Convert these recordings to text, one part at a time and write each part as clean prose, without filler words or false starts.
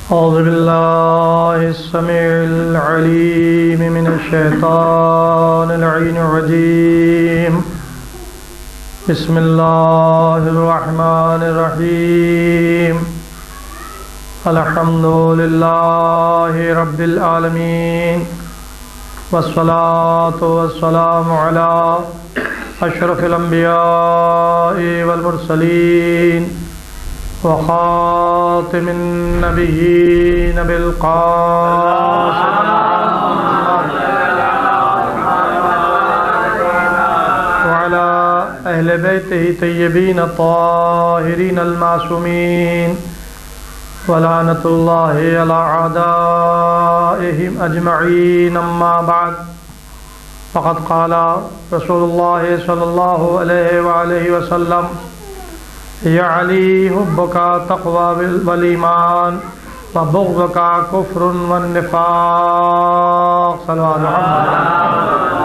أعوذ بالله السميع العليم من الشيطان اللعين الرجيم. بسم الله الرحمن الرحيم. الحمد لله رب العالمين، والصلاة والسلام على أشرف الأنبياء والمرسلين وخاتم النبيين بالقاسم وعلى أهل بيته طيبين الطاهرين المعصومين، ولعنة الله على أعدائهم أجمعين. أما بعد، فقد قال رسول الله صلى الله عليه وآله وسلم: يعلي حبك تقوى والإيمان وبغضك كفر والنفاق. صلى الله عليه وسلم.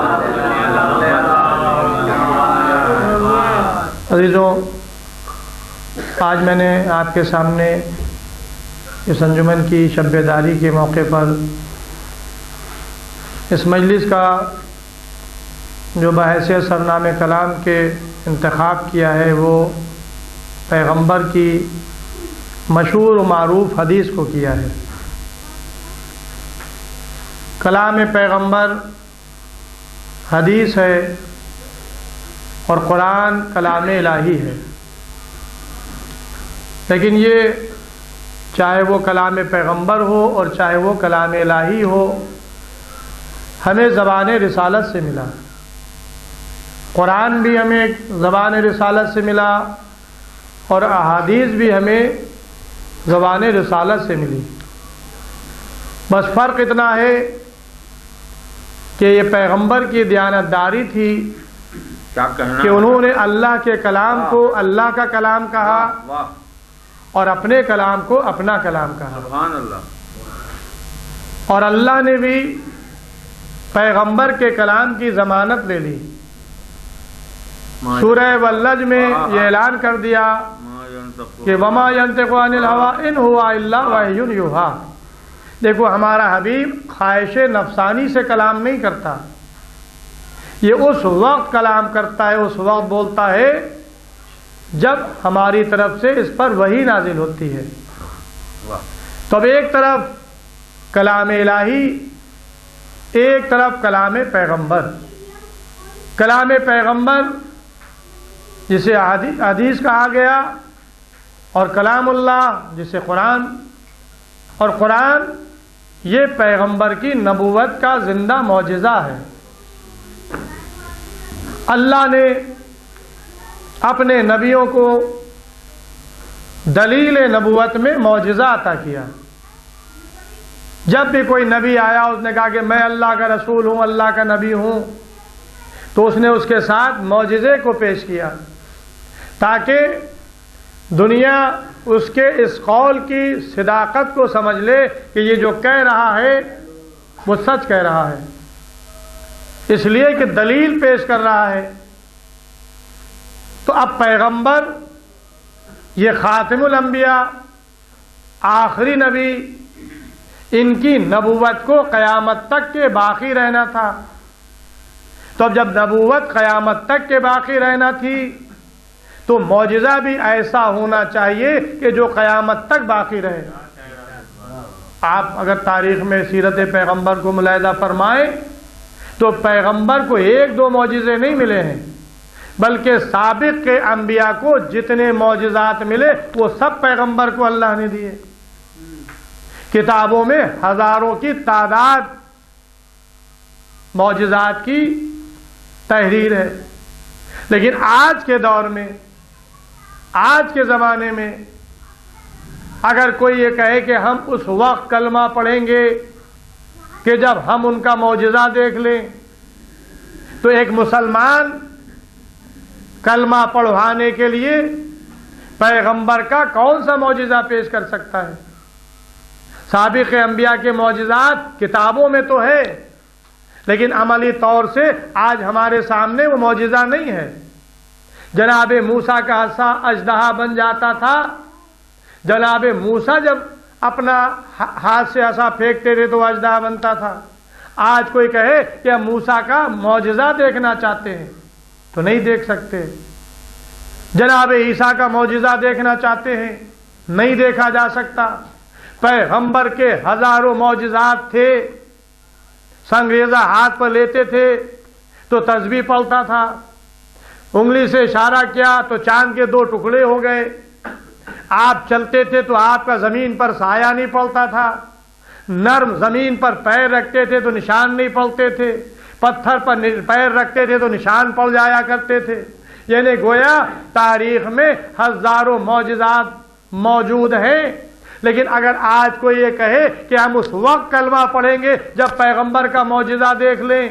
عزیزوں، آج میں نے آپ کے سامنے اس انجمن کی شب بیداری کے موقع پر اس مجلس کا جو بحیثیت سرنام کلام کے انتخاب کیا ہے وہ پیغمبر کی مشہور و معروف حدیث کو کیا ہے. کلام پیغمبر حدیث ہے اور قرآن کلام الہی ہے، لیکن یہ چاہے وہ کلام پیغمبر ہو اور چاہے وہ کلام الہی ہو، ہمیں زبان رسالت سے ملا. قرآن بھی ہمیں زبان رسالت سے ملا اور احادیث بھی ہمیں زبان رسالت سے ملی. بس فرق اتنا ہے کہ یہ پیغمبر کی دیانتداری تھی کہ انہوں نے اللہ کے کلام کو اللہ کا کلام کہا اور اپنے کلام کو اپنا کلام کہا. سبحان اللہ. اور اللہ نے بھی پیغمبر کے کلام کی ضمانت لے لی. سورہ والنجم میں یہ اعلان کر دیا کہ وما ينطق عن الهوى ان هو الا وحی یوحی. دیکھو، ہمارا حبیب خواہش نفسانی سے کلام نہیں کرتا، یہ اس وقت کلام کرتا ہے، اس وقت بولتا ہے جب ہماری طرف سے اس پر وحی نازل ہوتی ہے. تو اب ایک طرف کلام الہی، ایک طرف کلام پیغمبر. کلام پیغمبر جسے حدیث کہا گیا، اور کلام اللہ جسے قرآن. اور قرآن یہ پیغمبر کی نبوت کا زندہ معجزہ ہے. اللہ نے اپنے نبیوں کو دلیل نبوت میں معجزہ عطا کیا. جب بھی کوئی نبی آیا، اس نے کہا کہ میں اللہ کا رسول ہوں، اللہ کا نبی ہوں، تو اس نے اس کے ساتھ معجزے کو پیش کیا تاکہ دنیا اس کے اس قول کی صداقت کو سمجھ لے کہ یہ جو کہہ رہا ہے وہ سچ کہہ رہا ہے، اس لیے کہ دلیل پیش کر رہا ہے. تو اب پیغمبر یہ خاتم الانبیاء، آخری نبی، ان کی نبوت کو قیامت تک کے باقی رہنا تھا. تو اب جب نبوت قیامت تک کے باقی رہنا تھی تو معجزہ بھی ایسا ہونا چاہیے کہ جو قیامت تک باقی رہے. آپ اگر تاریخ میں سیرت پیغمبر کو ملاحظہ فرمائیں تو پیغمبر کو ایک دو معجزے نہیں ملے ہیں، بلکہ سابق کے انبیاء کو جتنے معجزات ملے وہ سب پیغمبر کو اللہ نے دیے. کتابوں میں ہزاروں کی تعداد معجزات کی تحریر ہے. لیکن آج کے دور میں، آج کے زمانے میں اگر کوئی یہ کہے کہ ہم اس وقت کلمہ پڑھیں گے کہ جب ہم ان کا معجزہ دیکھ لیں، تو ایک مسلمان کلمہ پڑھوانے کے لیے پیغمبر کا کون سا معجزہ پیش کر سکتا ہے؟ سابق انبیاء کے معجزات کتابوں میں تو ہے، لیکن عملی طور سے آج ہمارے سامنے وہ معجزہ نہیں ہے. جناب موسیٰ کا عصا اژدہا بن جاتا تھا. جناب موسیٰ جب اپنا ہاتھ سے عصا پھینکتے تھے تو اژدہا بنتا تھا۔ آج کوئی کہے کہ ہم موسیٰ کا معجزہ دیکھنا چاہتے ہیں تو نہیں دیکھ سکتے، جناب عیسیٰ کا معجزہ دیکھنا چاہتے ہیں نہیں دیکھا جا سکتا۔ پیغمبر کے ہزاروں معجزات تھے، سنگریزہ ہاتھ پر لیتے تھے تو تسبیح پڑھتا تھا، انگلی سے اشارہ کیا تو چاند کے 2 ٹکڑے ہو گئے، آپ چلتے تھے تو آپ کا زمین پر سایہ نہیں پڑتا تھا، نرم زمین پر پیر رکھتے تھے تو نشان نہیں پڑتے تھے، پتھر پر پیر رکھتے تھے تو نشان پڑ جایا کرتے تھے۔ یعنی گویا تاریخ میں ہزاروں معجزات موجود ہیں، لیکن اگر آج کوئی یہ کہے کہ ہم اس وقت کلمہ پڑھیں گے جب پیغمبر کا معجزہ دیکھ لیں،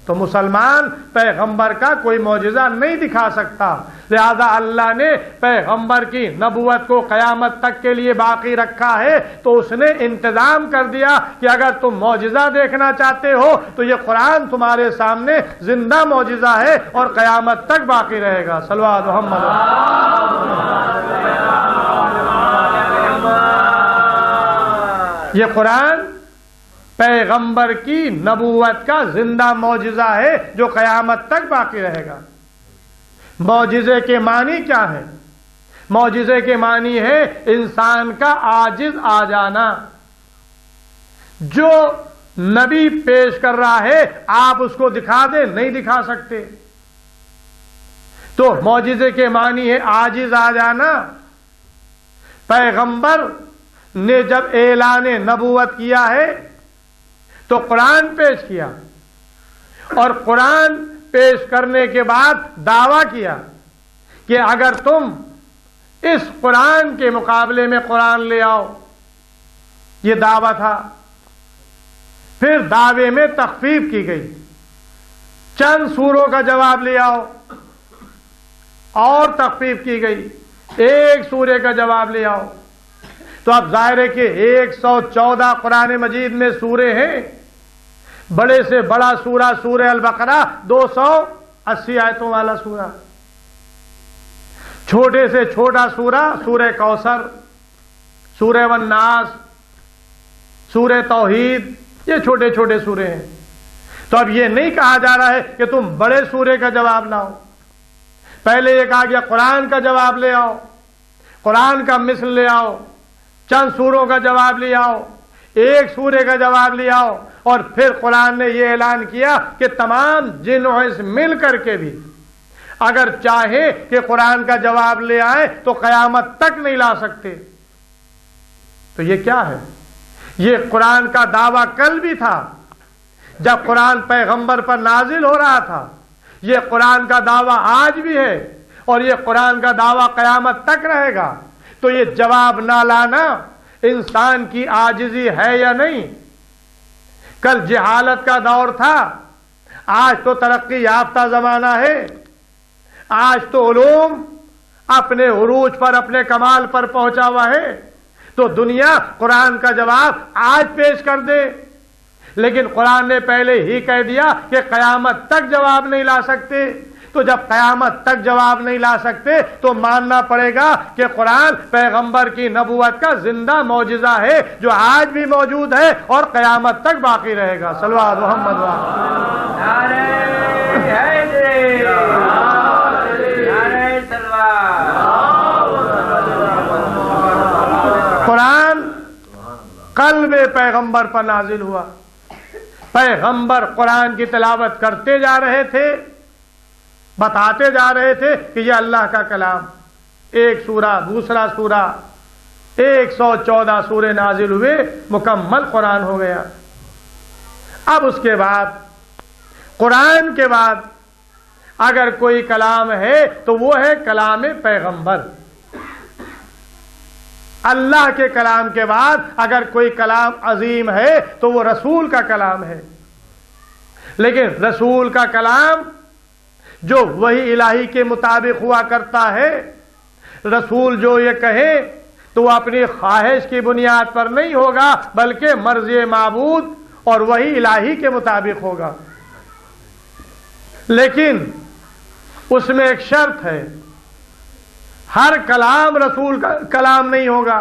تو مسلمان پیغمبر کا کوئی معجزہ نہیں دکھا سکتا۔ لہذا اللہ نے پیغمبر کی نبوت کو قیامت تک کے لیے باقی رکھا ہے، تو اس نے انتظام کر دیا کہ اگر تم معجزہ دیکھنا چاہتے ہو تو یہ قرآن تمہارے سامنے زندہ معجزہ ہے اور قیامت تک باقی رہے گا۔ صلوات محمد۔ یہ قرآن پیغمبر کی نبوت کا زندہ معجزہ ہے جو قیامت تک باقی رہے گا۔ معجزے کے معنی کیا ہے؟ معجزے کے معنی ہے انسان کا عاجز آ جانا۔ جو نبی پیش کر رہا ہے آپ اس کو دکھا دیں، نہیں دکھا سکتے، تو معجزے کے معنی ہے عاجز آ جانا۔ پیغمبر نے جب اعلان نبوت کیا ہے تو قرآن پیش کیا، اور قرآن پیش کرنے کے بعد دعویٰ کیا کہ اگر تم اس قرآن کے مقابلے میں قرآن لے آؤ، یہ دعویٰ تھا۔ پھر دعوے میں تخفیف کی گئی، چند سوروں کا جواب لے آؤ، اور تخفیف کی گئی، 1 سورے کا جواب لے آؤ۔ تو اب ظاہر ہے کہ 114 قرآن مجید میں سورے ہیں، بڑے سے بڑا سورہ سورہ البقرہ 280 آیتوں والا سورہ، چھوٹے سے چھوٹا سورہ سورہ کوثر، سورہ والناس، سورہ توحید، یہ چھوٹے چھوٹے سورے ہیں۔ تو اب یہ نہیں کہا جا رہا ہے کہ تم بڑے سورے کا جواب لاؤ، پہلے یہ کہا گیا قرآن کا جواب لے آؤ، قرآن کا مثل لے آؤ، چند سوروں کا جواب لے آؤ، 1 سورے کا جواب لے آؤ، اور پھر قرآن نے یہ اعلان کیا کہ تمام جن و انس مل کر کے بھی اگر چاہے کہ قرآن کا جواب لے آئے تو قیامت تک نہیں لا سکتے۔ تو یہ کیا ہے؟ یہ قرآن کا دعویٰ کل بھی تھا جب قرآن پیغمبر پر نازل ہو رہا تھا، یہ قرآن کا دعویٰ آج بھی ہے، اور یہ قرآن کا دعویٰ قیامت تک رہے گا۔ تو یہ جواب نہ لانا انسان کی عاجزی ہے یا نہیں؟ کل جہالت کا دور تھا، آج تو ترقی یافتہ زمانہ ہے، آج تو علوم اپنے عروج پر، اپنے کمال پر پہنچا ہوا ہے، تو دنیا قرآن کا جواب آج پیش کر دے، لیکن قرآن نے پہلے ہی کہہ دیا کہ قیامت تک جواب نہیں لا سکتے۔ تو جب قیامت تک جواب نہیں لا سکتے تو ماننا پڑے گا کہ قرآن پیغمبر کی نبوت کا زندہ معجزہ ہے جو آج بھی موجود ہے اور قیامت تک باقی رہے گا۔ صلوات محمد۔ قرآن قلب پیغمبر پر نازل ہوا، پیغمبر قرآن کی تلاوت کرتے جا رہے تھے، بتاتے جا رہے تھے کہ یہ اللہ کا کلام، 1 سورہ، دوسرا سورہ، 114 سورے نازل ہوئے، مکمل قرآن ہو گیا۔ اب اس کے بعد قرآن کے بعد اگر کوئی کلام ہے تو وہ ہے کلام پیغمبر۔ اللہ کے کلام کے بعد اگر کوئی کلام عظیم ہے تو وہ رسول کا کلام ہے، لیکن رسول کا کلام جو وحی الہی کے مطابق ہوا کرتا ہے، رسول جو یہ کہے تو وہ اپنی خواہش کی بنیاد پر نہیں ہوگا بلکہ مرضی معبود اور وحی الہی کے مطابق ہوگا۔ لیکن اس میں ایک شرط ہے، ہر کلام رسول کا کلام نہیں ہوگا،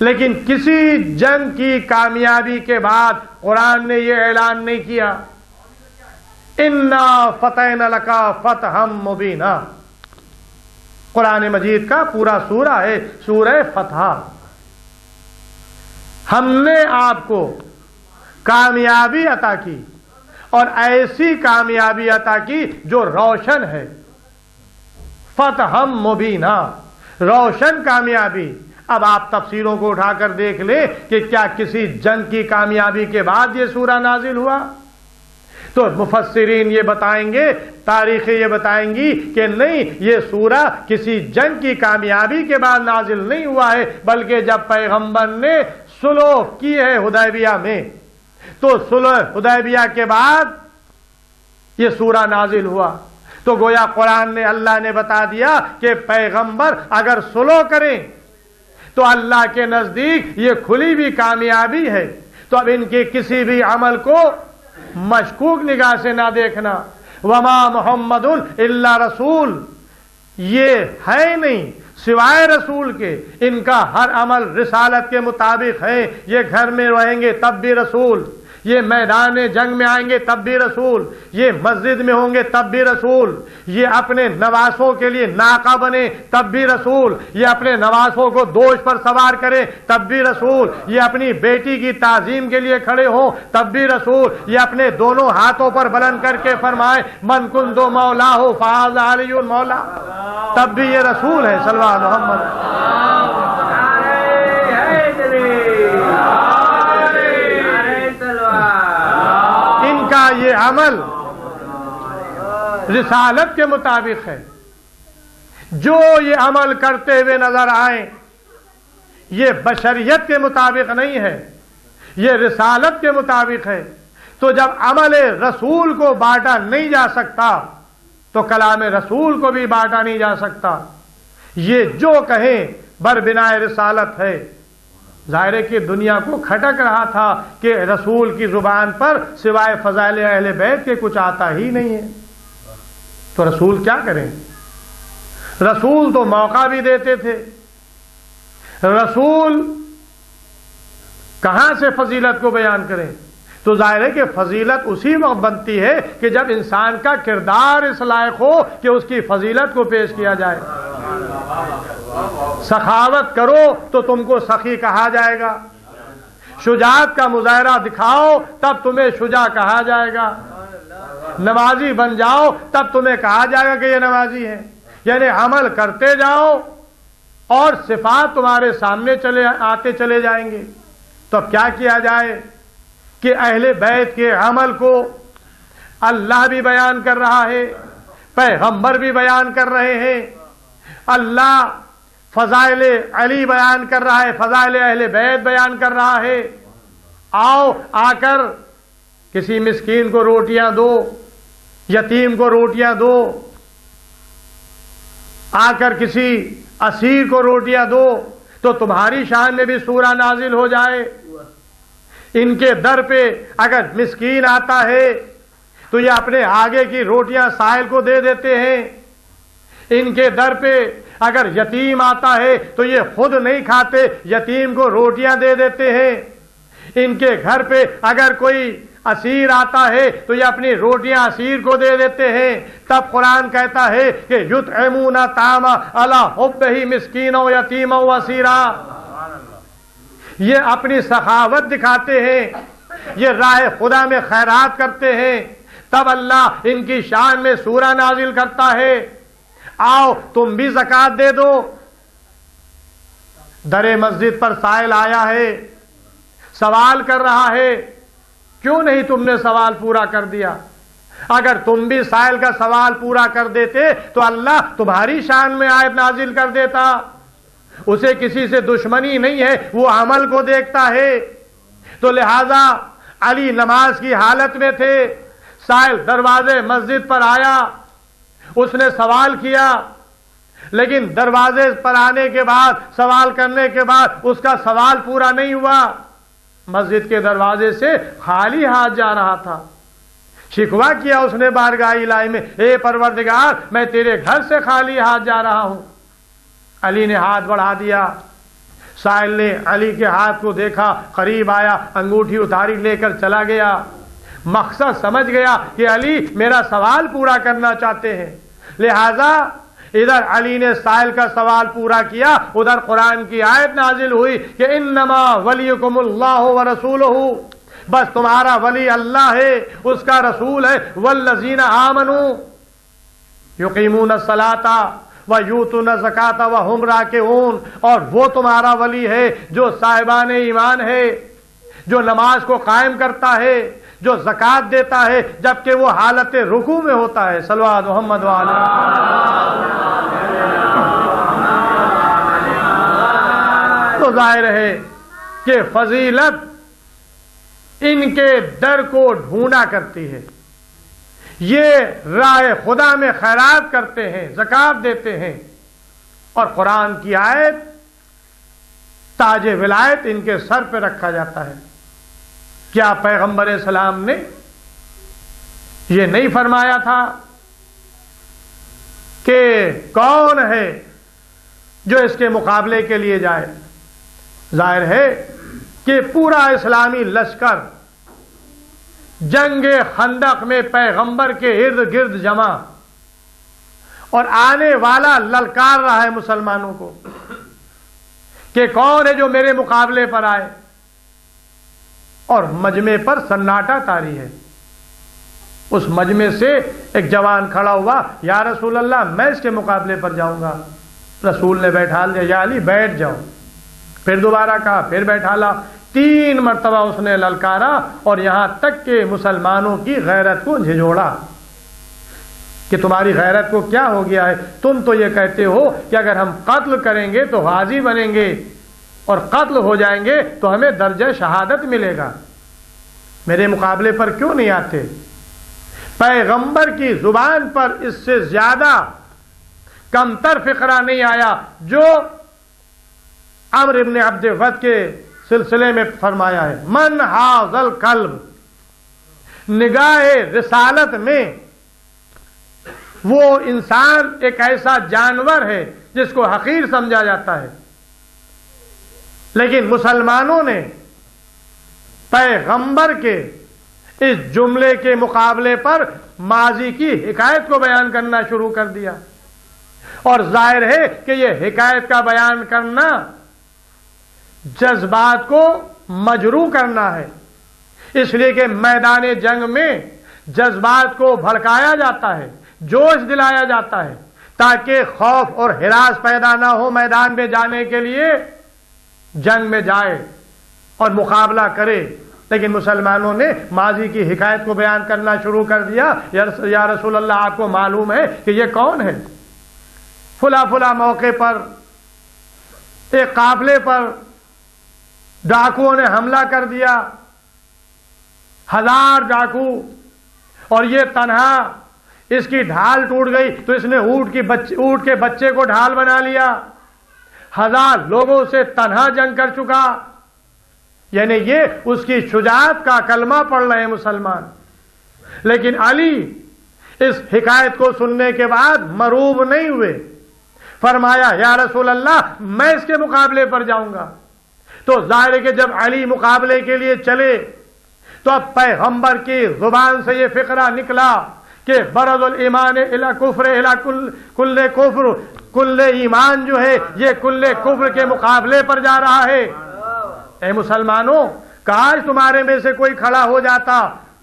لیکن کسی جنگ کی کامیابی کے بعد قرآن نے یہ اعلان نہیں کیا انا فتحنا لک فتحا مبینا۔ قرآن مجید کا پورا سورہ ہے سورہ فتح۔ ہم نے آپ کو کامیابی عطا کی اور ایسی کامیابی عطا کی جو روشن ہے، فتح مبینہ، روشن کامیابی۔ اب آپ تفسیروں کو اٹھا کر دیکھ لیں کہ کیا کسی جنگ کی کامیابی کے بعد یہ سورہ نازل ہوا؟ تو مفسرین یہ بتائیں گے، تاریخیں یہ بتائیں گی کہ نہیں، یہ سورہ کسی جنگ کی کامیابی کے بعد نازل نہیں ہوا ہے، بلکہ جب پیغمبر نے صلح کی ہے حدیبیہ میں، تو صلح حدیبیہ کے بعد یہ سورہ نازل ہوا۔ تو گویا قرآن نے، اللہ نے بتا دیا کہ پیغمبر اگر صلح کریں تو اللہ کے نزدیک یہ کھلی ہوئی کامیابی ہے۔ تو اب ان کے کسی بھی عمل کو مشکوک نگاہ سے نہ دیکھنا۔ وما محمد الا رسول، یہ ہے نہیں سوائے رسول کے، ان کا ہر عمل رسالت کے مطابق ہے۔ یہ گھر میں رہیں گے تب بھی رسول، یہ میدان جنگ میں آئیں گے تب بھی رسول، یہ مسجد میں ہوں گے تب بھی رسول، یہ اپنے نواسوں کے لیے ناقہ بنے تب بھی رسول، یہ اپنے نواسوں کو دوش پر سوار کرے تب بھی رسول، یہ اپنی بیٹی کی تعظیم کے لیے کھڑے ہوں تب بھی رسول، یہ اپنے دونوں ہاتھوں پر بلند کر کے فرمائے من کنت مولا ہو فہذا علی مولا، تب بھی یہ رسول ہے۔ صلی اللہ محمد۔ کا یہ عمل رسالت کے مطابق ہے۔ جو یہ عمل کرتے ہوئے نظر آئیں یہ بشریت کے مطابق نہیں ہے، یہ رسالت کے مطابق ہے۔ تو جب عمل رسول کو بانٹا نہیں جا سکتا تو کلام رسول کو بھی بانٹا نہیں جا سکتا۔ یہ جو کہیں بربنائے رسالت ہے۔ ظاہر ہے کہ دنیا کو کھٹک رہا تھا کہ رسول کی زبان پر سوائے فضائل اہل بیت کے کچھ آتا ہی نہیں ہے، تو رسول کیا کریں؟ رسول تو موقع بھی دیتے تھے۔ رسول کہاں سے فضیلت کو بیان کریں؟ تو ظاہر ہے کہ فضیلت اسی وقت بنتی ہے کہ جب انسان کا کردار اس لائق ہو کہ اس کی فضیلت کو پیش کیا جائے۔ سخاوت کرو تو تم کو سخی کہا جائے گا، شجاعت کا مظاہرہ دکھاؤ تب تمہیں شجاع کہا جائے گا، نمازی بن جاؤ تب تمہیں کہا جائے گا کہ یہ نمازی ہے۔ یعنی عمل کرتے جاؤ اور صفات تمہارے سامنے آتے چلے جائیں گے۔ تو اب کیا کیا جائے کہ اہل بیت کے عمل کو اللہ بھی بیان کر رہا ہے، پیغمبر بھی بیان کر رہے ہیں، اللہ فضائل علی بیان کر رہا ہے، فضائل اہل بیت بیان کر رہا ہے۔ آؤ آ کر کسی مسکین کو روٹیاں دو، یتیم کو روٹیاں دو، آ کر کسی اسیر کو روٹیاں دو، تو تمہاری شان میں بھی سورہ نازل ہو جائے۔ ان کے در پہ اگر مسکین آتا ہے تو یہ اپنے آگے کی روٹیاں سائل کو دے دیتے ہیں، ان کے در پہ اگر یتیم آتا ہے تو یہ خود نہیں کھاتے، یتیم کو روٹیاں دے دیتے ہیں، ان کے گھر پہ اگر کوئی اسیر آتا ہے تو یہ اپنی روٹیاں اسیر کو دے دیتے ہیں۔ تب قرآن کہتا ہے کہ یطعمون الطعام علی حبہ مسکینا و یتیما و اسیرا، یہ اپنی سخاوت دکھاتے ہیں، یہ راہ خدا میں خیرات کرتے ہیں، تب اللہ ان کی شان میں سورہ نازل کرتا ہے آؤ تم بھی زکوٰۃ دے دو۔ در مسجد پر سائل آیا ہے، سوال کر رہا ہے، کیوں نہیں تم نے سوال پورا کر دیا؟ اگر تم بھی سائل کا سوال پورا کر دیتے تو اللہ تمہاری شان میں آیت نازل کر دیتا۔ اسے کسی سے دشمنی نہیں ہے، وہ عمل کو دیکھتا ہے۔ تو لہذا علی نماز کی حالت میں تھے، سائل دروازے مسجد پر آیا، اس نے سوال کیا، لیکن دروازے پر آنے کے بعد سوال کرنے کے بعد اس کا سوال پورا نہیں ہوا، مسجد کے دروازے سے خالی ہاتھ جا رہا تھا۔ شکوہ کیا اس نے بارگاہ الہی میں، اے پروردگار میں تیرے گھر سے خالی ہاتھ جا رہا ہوں۔ علی نے ہاتھ بڑھا دیا، سائل نے علی کے ہاتھ کو دیکھا، قریب آیا، انگوٹھی اتاری، لے کر چلا گیا۔ مقصد سمجھ گیا کہ علی میرا سوال پورا کرنا چاہتے ہیں، لہذا ادھر علی نے سائل کا سوال پورا کیا، ادھر قرآن کی آیت نازل ہوئی کہ انما ولیکم اللہ ورسولہ، بس تمہارا ولی اللہ ہے، اس کا رسول ہے، والذین آمنوا یقیمون الصلاۃ ویؤتون الزکاۃ وہم راکعون، اور وہ تمہارا ولی ہے جو صاحبان ایمان ہے، جو نماز کو قائم کرتا ہے، جو زکوٰۃ دیتا ہے جبکہ وہ حالت رکوع میں ہوتا ہے۔ صلوات محمد وعلی۔ تو ظاہر ہے کہ فضیلت ان کے در کو ڈھونڈا کرتی ہے، یہ راہ خدا میں خیرات کرتے ہیں، زکوٰۃ دیتے ہیں، اور قرآن کی آیت تاج ولایت ان کے سر پہ رکھا جاتا ہے۔ کیا پیغمبر اسلام نے یہ نہیں فرمایا تھا کہ کون ہے جو اس کے مقابلے کے لیے جائے؟ ظاہر ہے کہ پورا اسلامی لشکر جنگ خندق میں پیغمبر کے ارد گرد جمع، اور آنے والا للکار رہا ہے مسلمانوں کو کہ کون ہے جو میرے مقابلے پر آئے، اور مجمع پر سناٹا طاری ہے۔ اس مجمع سے ایک جوان کھڑا ہوا، یا رسول اللہ میں اس کے مقابلے پر جاؤں گا۔ رسول نے بیٹھا لیا، یا علی بیٹھ جاؤ، پھر دوبارہ کہا، پھر بیٹھا لا، 3 مرتبہ اس نے للکارا، اور یہاں تک کہ مسلمانوں کی غیرت کو جھنجھوڑا کہ تمہاری غیرت کو کیا ہو گیا ہے؟ تم تو یہ کہتے ہو کہ اگر ہم قتل کریں گے تو غازی بنیں گے، اور قتل ہو جائیں گے تو ہمیں درجہ شہادت ملے گا، میرے مقابلے پر کیوں نہیں آتے؟ پیغمبر کی زبان پر اس سے زیادہ کمتر فقرہ نہیں آیا جو عمرو ابن عبد ود کے سلسلے میں فرمایا ہے، من ھذا الکلب، نگاہ رسالت میں وہ انسان ایک ایسا جانور ہے جس کو حقیر سمجھا جاتا ہے، لیکن مسلمانوں نے پیغمبر کے اس جملے کے مقابلے پر ماضی کی حکایت کو بیان کرنا شروع کر دیا، اور ظاہر ہے کہ یہ حکایت کا بیان کرنا جذبات کو مجروح کرنا ہے، اس لیے کہ میدان جنگ میں جذبات کو بھڑکایا جاتا ہے، جوش دلایا جاتا ہے، تاکہ خوف اور ہراس پیدا نہ ہو، میدان میں جانے کے لیے جنگ میں جائے اور مقابلہ کرے۔ لیکن مسلمانوں نے ماضی کی حکایت کو بیان کرنا شروع کر دیا، یا رسول اللہ آپ کو معلوم ہے کہ یہ کون ہے؟ فلاں فلاں موقع پر ایک قافلے پر ڈاکوؤں نے حملہ کر دیا، 1000 ڈاکو، اور یہ تنہا، اس کی ڈھال ٹوٹ گئی تو اس نے اونٹ کے بچے کو ڈھال بنا لیا، 1000 لوگوں سے تنہا جنگ کر چکا، یعنی یہ اس کی شجاعت کا کلمہ پڑھ رہے ہیں مسلمان۔ لیکن علی اس حکایت کو سننے کے بعد مروب نہیں ہوئے، فرمایا یا رسول اللہ میں اس کے مقابلے پر جاؤں گا۔ تو ظاہر ہے کہ جب علی مقابلے کے لیے چلے تو اب پیغمبر کی زبان سے یہ فقرہ نکلا کہ برز الایمان الی کفر الی کل کفر، کل ایمان جو ہے یہ کل کفر کے مقابلے پر جا رہا ہے۔ اے مسلمانوں، کاش تمہارے میں سے کوئی کھڑا ہو جاتا،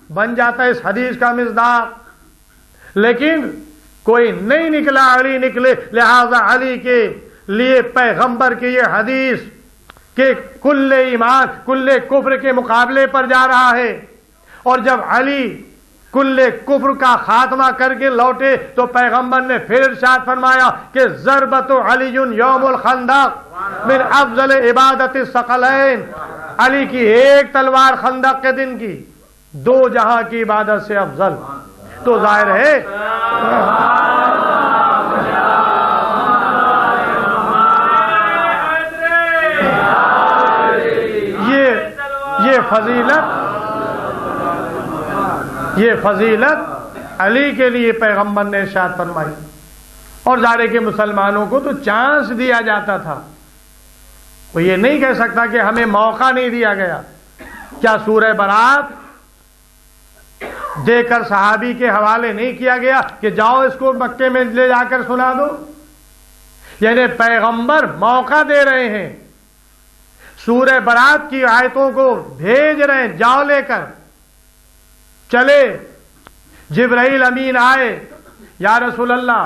بن جاتا اس حدیث کا مصداق، لیکن کوئی نہیں نکلا، علی نکلے، لہذا علی کے لیے پیغمبر کی یہ حدیث کہ کل ایمان کل کفر کے مقابلے پر جا رہا ہے، اور جب علی کل کفر کا خاتمہ کر کے لوٹے تو پیغمبر نے پھر ارشاد فرمایا کہ ضربت علی یوم الخندق من افضل عبادت الثقلین، علی کی ایک تلوار خندق کے دن کی 2 جہاں کی عبادت سے افضل۔ تو ظاہر ہے یہ فضیلت علی کے لیے پیغمبر نے ارشاد فرمائی، اور ظاہر ہے کہ مسلمانوں کو تو چانس دیا جاتا تھا وہ یہ نہیں کہہ سکتا کہ ہمیں موقع نہیں دیا گیا۔ کیا سورہ برات دے کر صحابی کے حوالے نہیں کیا گیا کہ جاؤ اس کو مکے میں لے جا کر سنا دو؟ یعنی پیغمبر موقع دے رہے ہیں، سورہ برات کی آیتوں کو بھیج رہے ہیں، جاؤ لے کر چلے۔ جبرائیل امین آئے، یا رسول اللہ،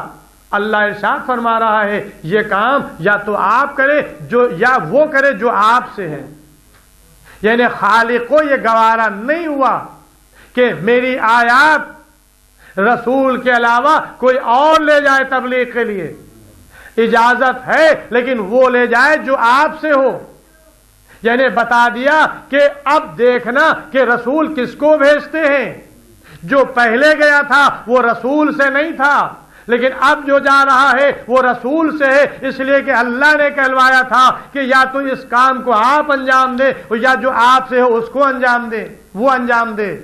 اللہ ارشاد فرما رہا ہے یہ کام یا تو آپ کرے یا وہ کرے جو آپ سے ہے۔ یعنی خالق کو یہ گوارا نہیں ہوا کہ میری آیات رسول کے علاوہ کوئی اور لے جائے تبلیغ کے لیے۔ اجازت ہے لیکن وہ لے جائے جو آپ سے ہو۔ یعنی بتا دیا کہ اب دیکھنا کہ رسول کس کو بھیجتے ہیں۔ جو پہلے گیا تھا وہ رسول سے نہیں تھا، لیکن اب جو جا رہا ہے وہ رسول سے ہے، اس لیے کہ اللہ نے کہلوایا تھا کہ یا تو اس کام کو آپ انجام دے یا جو آپ سے ہو اس کو انجام دے، وہ انجام دے۔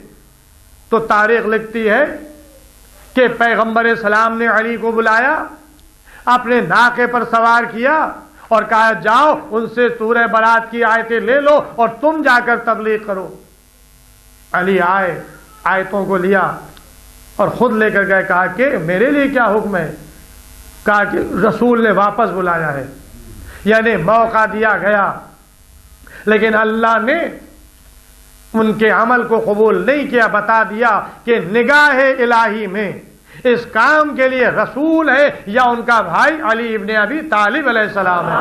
تو تاریخ لکھتی ہے کہ پیغمبر اسلام نے علی کو بلایا، اپنے ناقے پر سوار کیا اور کہا جاؤ ان سے سورہ برات کی آیتیں لے لو اور تم جا کر تبلیغ کرو۔ علی آئے، آیتوں کو لیا اور خود لے کر گئے، کہا کہ میرے لیے کیا حکم ہے؟ کہا کہ رسول نے واپس بلایا ہے۔ یعنی موقع دیا گیا لیکن اللہ نے ان کے عمل کو قبول نہیں کیا۔ بتا دیا کہ نگاہ الہی میں اس کام کے لیے رسول ہے یا ان کا بھائی علی ابن ابی طالب علیہ السلام ہے۔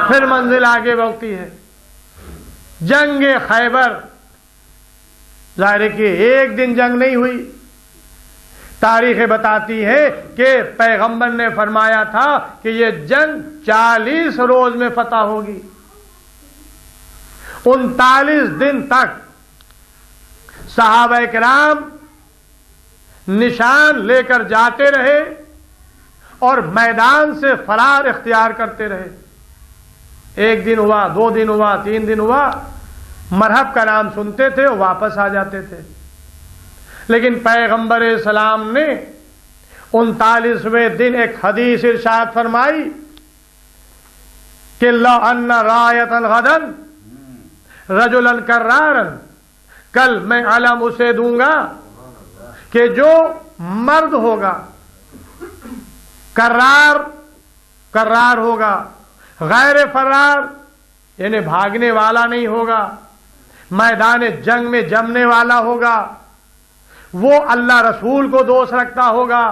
پھر منزل آگے بڑھتی ہے، جنگ خیبر۔ ظاہر ہے کہ ایک دن جنگ نہیں ہوئی، تاریخ بتاتی ہے کہ پیغمبر نے فرمایا تھا کہ یہ جنگ 40 روز میں فتح ہوگی۔ 39 دن تک صحابہ کرام نشان لے کر جاتے رہے اور میدان سے فرار اختیار کرتے رہے۔ ایک دن ہوا، 2 دن ہوا، 3 دن ہوا، مرحب کا نام سنتے تھے اور واپس آ جاتے تھے۔ لیکن پیغمبر اسلام نے 39ویں دن ایک حدیث ارشاد فرمائی کہ لو ان رایۃ غدا رجلا کرارا، کل میں علم اسے دوں گا کہ جو مرد ہوگا، کرار ہوگا، غیر فرار یعنی بھاگنے والا نہیں ہوگا، میدان جنگ میں جمنے والا ہوگا، وہ اللہ رسول کو دوست رکھتا ہوگا،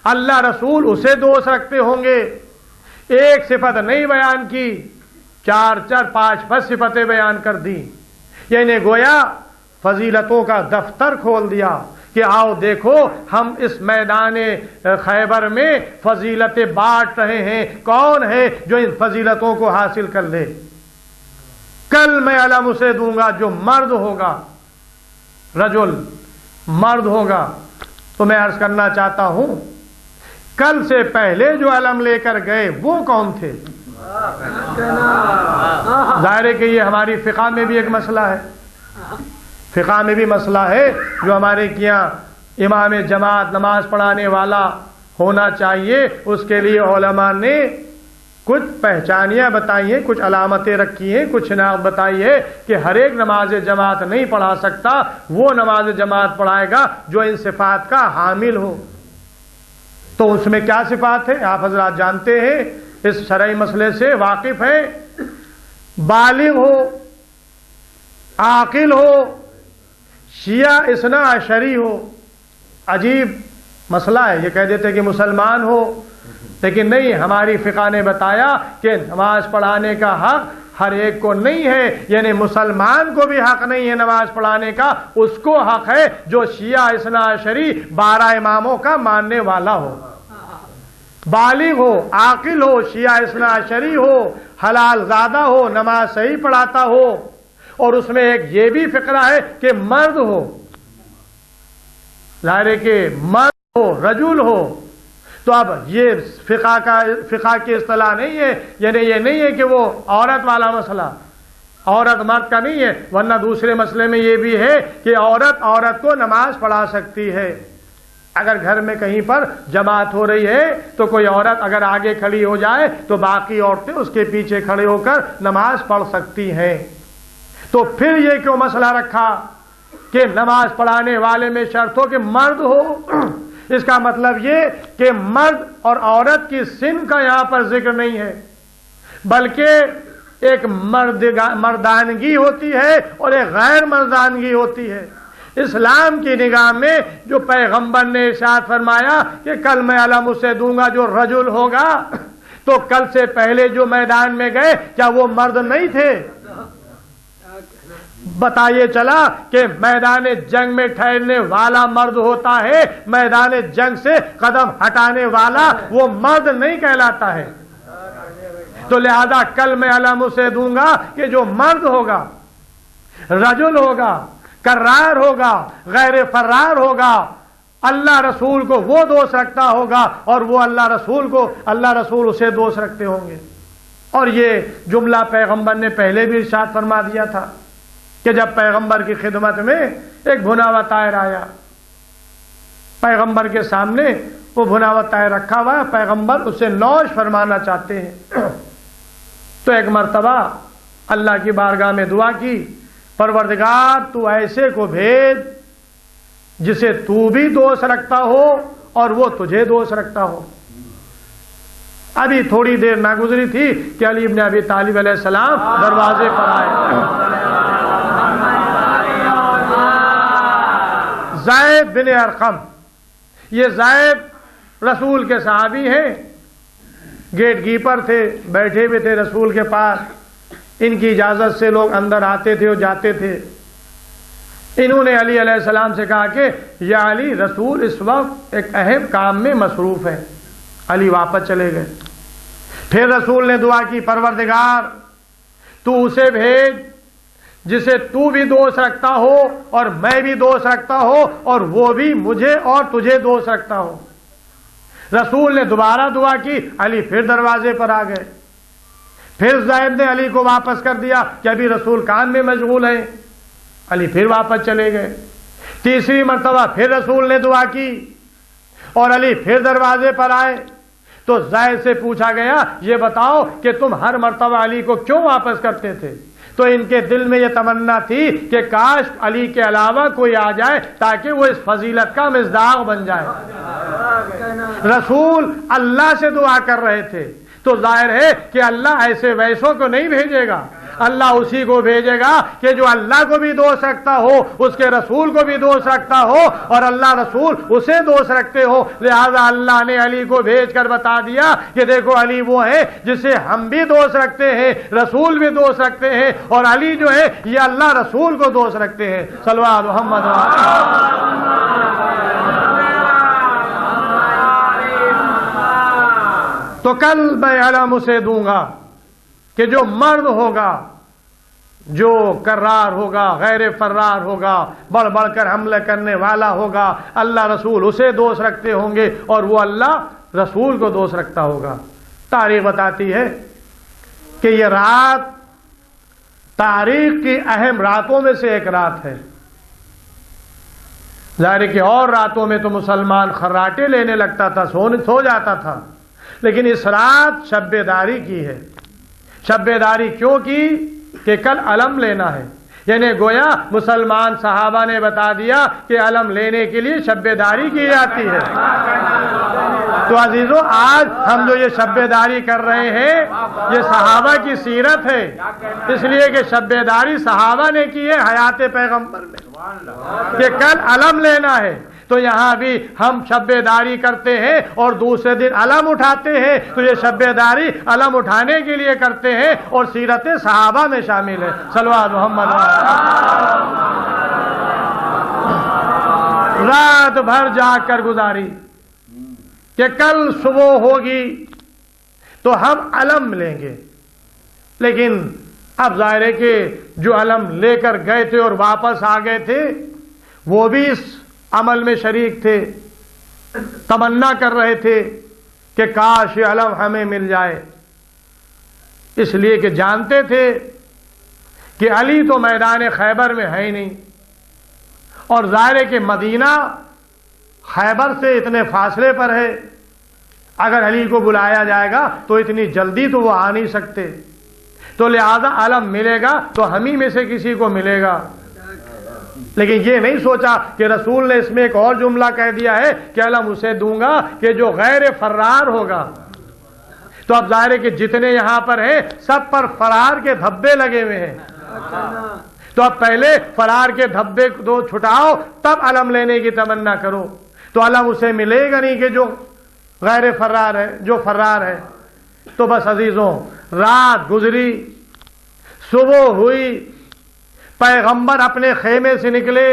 اللہ رسول اسے دوست رکھتے ہوں گے۔ ایک صفت نہیں بیان کی، 4 5 صفتیں بیان کر دی۔ یعنی گویا فضیلتوں کا دفتر کھول دیا کہ آؤ دیکھو ہم اس میدان خیبر میں فضیلتیں بانٹ رہے ہیں، کون ہے جو ان فضیلتوں کو حاصل کر لے۔ کل میں علم اسے دوں گا جو مرد ہوگا، رجل مرد ہوگا۔ تو میں عرض کرنا چاہتا ہوں کل سے پہلے جو علم لے کر گئے وہ کون تھے؟ ظاہر ہے کہ یہ ہماری فقہ میں بھی ایک مسئلہ ہے، فقہ میں بھی مسئلہ ہے جو ہمارے یہاں امام جماعت نماز پڑھانے والا ہونا چاہیے، اس کے لیے علماء نے کچھ پہچانیاں بتائی ہیں، کچھ علامتیں رکھی ہیں، کچھ شناخت بتائی ہے کہ ہر ایک نماز جماعت نہیں پڑھا سکتا، وہ نماز جماعت پڑھائے گا جو ان صفات کا حامل ہو۔ تو اس میں کیا صفات ہیں آپ حضرات جانتے ہیں، اس شرعی مسئلے سے واقف ہیں۔ بالغ ہو، عاقل ہو، شیعہ اثنا عشری ہو۔ عجیب مسئلہ ہے، یہ کہہ دیتے کہ مسلمان ہو، لیکن نہیں، ہماری فقہ نے بتایا کہ نماز پڑھانے کا حق ہر ایک کو نہیں ہے، یعنی مسلمان کو بھی حق نہیں ہے نماز پڑھانے کا، اس کو حق ہے جو شیعہ اثنا عشری 12 اماموں کا ماننے والا ہو، بالغ ہو، عاقل ہو، شیعہ اثنا عشری ہو، حلال زادہ ہو، نماز صحیح پڑھاتا ہو، اور اس میں ایک یہ بھی فقرہ ہے کہ مرد ہو، ظاہر ہے کہ مرد ہو، رجل ہو۔ تو اب یہ فقہ کی اصطلاح نہیں ہے، یعنی یہ نہیں ہے کہ وہ عورت والا مسئلہ، عورت مرد کا نہیں ہے، ورنہ دوسرے مسئلے میں یہ بھی ہے کہ عورت کو نماز پڑھا سکتی ہے۔ اگر گھر میں کہیں پر جماعت ہو رہی ہے تو کوئی عورت اگر آگے کھڑی ہو جائے تو باقی عورتیں اس کے پیچھے کھڑے ہو کر نماز پڑھ سکتی ہیں. تو پھر یہ کیوں مسئلہ رکھا کہ نماز پڑھانے والے میں شرط ہو کہ مرد ہو؟ اس کا مطلب یہ کہ مرد اور عورت کی صنف کا یہاں پر ذکر نہیں ہے، بلکہ ایک مردانگی ہوتی ہے اور ایک غیر مردانگی ہوتی ہے. اسلام کی نگاہ میں جو پیغمبر نے ارشاد فرمایا کہ کل میں علم اسے دوں گا جو رجل ہوگا، تو کل سے پہلے جو میدان میں گئے کیا وہ مرد نہیں تھے؟ بتائیے چلا کہ میدان جنگ میں ٹھہرنے والا مرد ہوتا ہے، میدان جنگ سے قدم ہٹانے والا وہ مرد نہیں کہلاتا ہے. تو لہذا کل میں علم اسے دوں گا کہ جو مرد ہوگا، رجل ہوگا، کرار ہوگا، غیر فرار ہوگا، اللہ رسول کو وہ دوست رکھتا ہوگا اور وہ اللہ رسول اسے دوست رکھتے ہوں گے. اور یہ جملہ پیغمبر نے پہلے بھی ارشاد فرما دیا تھا کہ جب پیغمبر کی خدمت میں ایک بھنا ہوا طائر آیا، پیغمبر کے سامنے وہ بھنا ہوا طائر رکھا ہوا ہے، پیغمبر اسے نوش فرمانا چاہتے ہیں. تو ایک مرتبہ اللہ کی بارگاہ میں دعا کی، پروردگار تو ایسے کو بھیج جسے تو بھی دوست رکھتا ہو اور وہ تجھے دوست رکھتا ہو. ابھی تھوڑی دیر نہ گزری تھی کہ علی ابن ابی طالب علیہ السلام دروازے پر آئے. زید بن ارقم، یہ زید رسول کے صحابی ہیں، گیٹ کیپر تھے، بیٹھے ہوئے تھے رسول کے پاس. ان کی اجازت سے لوگ اندر آتے تھے اور جاتے تھے. انہوں نے علی علیہ السلام سے کہا کہ یا علی، رسول اس وقت ایک اہم کام میں مصروف ہے. علی واپس چلے گئے. پھر رسول نے دعا کی، پروردگار تو اسے بھیج جسے تو بھی دوست رکھتا ہو اور میں بھی دوست رکھتا ہو اور وہ بھی مجھے اور تجھے دوست رکھتا ہو. رسول نے دوبارہ دعا کی، علی پھر دروازے پر آ گئے. پھر زید نے علی کو واپس کر دیا کہ ابھی رسول کام میں مشغول ہیں. علی پھر واپس چلے گئے. تیسری مرتبہ پھر رسول نے دعا کی اور علی پھر دروازے پر آئے. تو زید سے پوچھا گیا، یہ بتاؤ کہ تم ہر مرتبہ علی کو کیوں واپس کرتے تھے؟ تو ان کے دل میں یہ تمنا تھی کہ کاش علی کے علاوہ کوئی آ جائے تاکہ وہ اس فضیلت کا مصداق بن جائے. رسول اللہ سے دعا کر رہے تھے تو ظاہر ہے کہ اللہ ایسے ویسوں کو نہیں بھیجے گا، اللہ اسی کو بھیجے گا کہ جو اللہ کو بھی دوست رکھتا ہو، اس کے رسول کو بھی دوست رکھتا ہو اور اللہ رسول اسے دوست رکھتے ہو. لہذا اللہ نے علی کو بھیج کر بتا دیا کہ دیکھو علی وہ ہے جسے ہم بھی دوست رکھتے ہیں، رسول بھی دوست رکھتے ہیں، اور علی جو ہے یہ اللہ رسول کو دوست رکھتے ہیں. صلوات محمد. تو کل میں علم اسے دوں گا کہ جو مرد ہوگا، جو کرار ہوگا، غیر فرار ہوگا، بڑھ بڑھ کر حملہ کرنے والا ہوگا، اللہ رسول اسے دوست رکھتے ہوں گے اور وہ اللہ رسول کو دوست رکھتا ہوگا. تاریخ بتاتی ہے کہ یہ رات تاریخ کی اہم راتوں میں سے ایک رات ہے. ظاہر ہے کہ اور راتوں میں تو مسلمان خراٹے لینے لگتا تھا، سو جاتا تھا، لیکن اس رات شب بیداری کی ہے. شب بیداری کیوں کی؟ کہ کل علم لینا ہے. یعنی گویا مسلمان صحابہ نے بتا دیا کہ علم لینے کے لیے شب بیداری کی جاتی ہے. تو عزیزو، آج ہم جو یہ شب بیداری کر رہے ہیں یہ صحابہ کی سیرت ہے، اس لیے کہ شب بیداری صحابہ نے کی ہے حیات پیغمبر میں کہ کل علم لینا ہے. تو یہاں بھی ہم شب بیداری کرتے ہیں اور دوسرے دن علم اٹھاتے ہیں. تو یہ شب بیداری علم اٹھانے کے لیے کرتے ہیں اور سیرت صحابہ میں شامل ہے. صلوات محمد. رات بھر جاگ کر گزاری کہ کل صبح ہوگی تو ہم علم لیں گے. لیکن اب ظاہر ہے کہ جو علم لے کر گئے تھے اور واپس آ گئے تھے وہ بھی اس عمل میں شریک تھے، تمنا کر رہے تھے کہ کاش یہ علم ہمیں مل جائے، اس لیے کہ جانتے تھے کہ علی تو میدان خیبر میں ہے ہی نہیں، اور ظاہر ہے کہ مدینہ خیبر سے اتنے فاصلے پر ہے، اگر علی کو بلایا جائے گا تو اتنی جلدی تو وہ آ نہیں سکتے، تو لہذا علم ملے گا تو ہم ہی میں سے کسی کو ملے گا۔ لیکن یہ نہیں سوچا کہ رسول نے اس میں ایک اور جملہ کہہ دیا ہے کہ علم اسے دوں گا کہ جو غیر فرار ہوگا۔ تو اب ظاہر ہے کہ جتنے یہاں پر ہیں سب پر فرار کے دھبے لگے ہوئے ہیں، تو اب پہلے فرار کے دھبے دو چھٹاؤ تب علم لینے کی تمنا کرو، تو علم اسے ملے گا نہیں کہ جو غیر فرار ہے، جو فرار ہے۔ تو بس عزیزوں، رات گزری، صبح ہوئی، پیغمبر اپنے خیمے سے نکلے،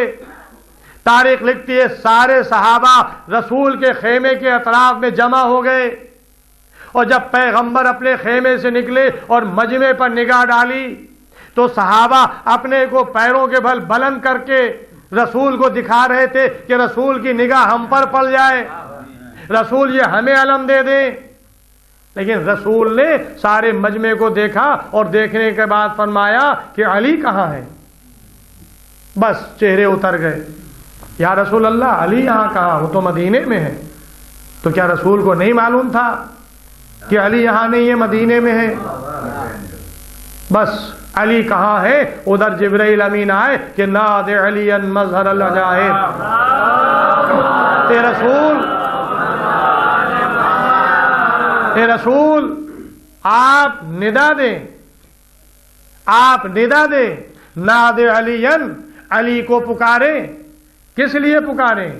تاریخ لکھتی ہے سارے صحابہ رسول کے خیمے کے اطراف میں جمع ہو گئے، اور جب پیغمبر اپنے خیمے سے نکلے اور مجمع پر نگاہ ڈالی تو صحابہ اپنے کو پیروں کے بل بلند کر کے رسول کو دکھا رہے تھے کہ رسول کی نگاہ ہم پر پڑ جائے، رسول یہ ہمیں علم دے دیں۔ لیکن رسول نے سارے مجمع کو دیکھا اور دیکھنے کے بعد فرمایا کہ علی کہاں ہے؟ بس چہرے اتر گئے، یا رسول اللہ علی یہاں کہاں؟ وہ تو مدینے میں ہے۔ تو کیا رسول کو نہیں معلوم تھا کہ علی یہاں نہیں ہے، مدینے میں ہے؟ بس علی کہاں ہے؟ ادھر جبرائیل امین آئے کہ ناد علی مظہر العجائب، اے رسول آپ ندا دیں، آپ ندا دیں، ناد علی، علی کو پکاریں۔ کس لیے پکاریں؟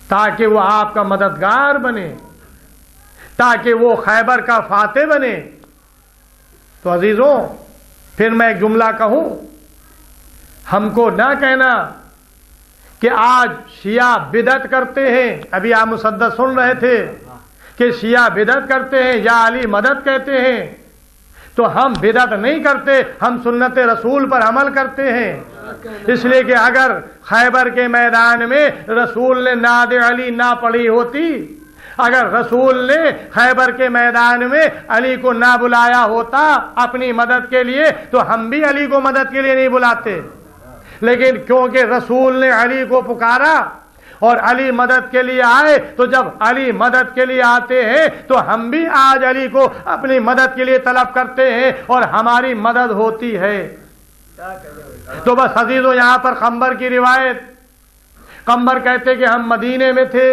تاکہ وہ آپ کا مددگار بنے، تاکہ وہ خیبر کا فاتح بنے۔ تو عزیزوں پھر میں ایک جملہ کہوں، ہم کو نہ کہنا کہ آج شیعہ بدعت کرتے ہیں، ابھی آپ مسدس سن رہے تھے کہ شیعہ بدعت کرتے ہیں یا علی مدد کہتے ہیں، تو ہم بدعت نہیں کرتے، ہم سنت رسول پر عمل کرتے ہیں۔ اس لیے کہ اگر خیبر کے میدان میں رسول نے ناد علی نہ پڑھی ہوتی، اگر رسول نے خیبر کے میدان میں علی کو نہ بلایا ہوتا اپنی مدد کے لیے، تو ہم بھی علی کو مدد کے لیے نہیں بلاتے۔ لیکن کیونکہ رسول نے علی کو پکارا اور علی مدد کے لیے آئے، تو جب علی مدد کے لیے آتے ہیں تو ہم بھی آج علی کو اپنی مدد کے لیے طلب کرتے ہیں اور ہماری مدد ہوتی ہے۔ تو بس عزیزوں، یہاں پر قمبر کی روایت، قمبر کہتے کہ ہم مدینے میں تھے،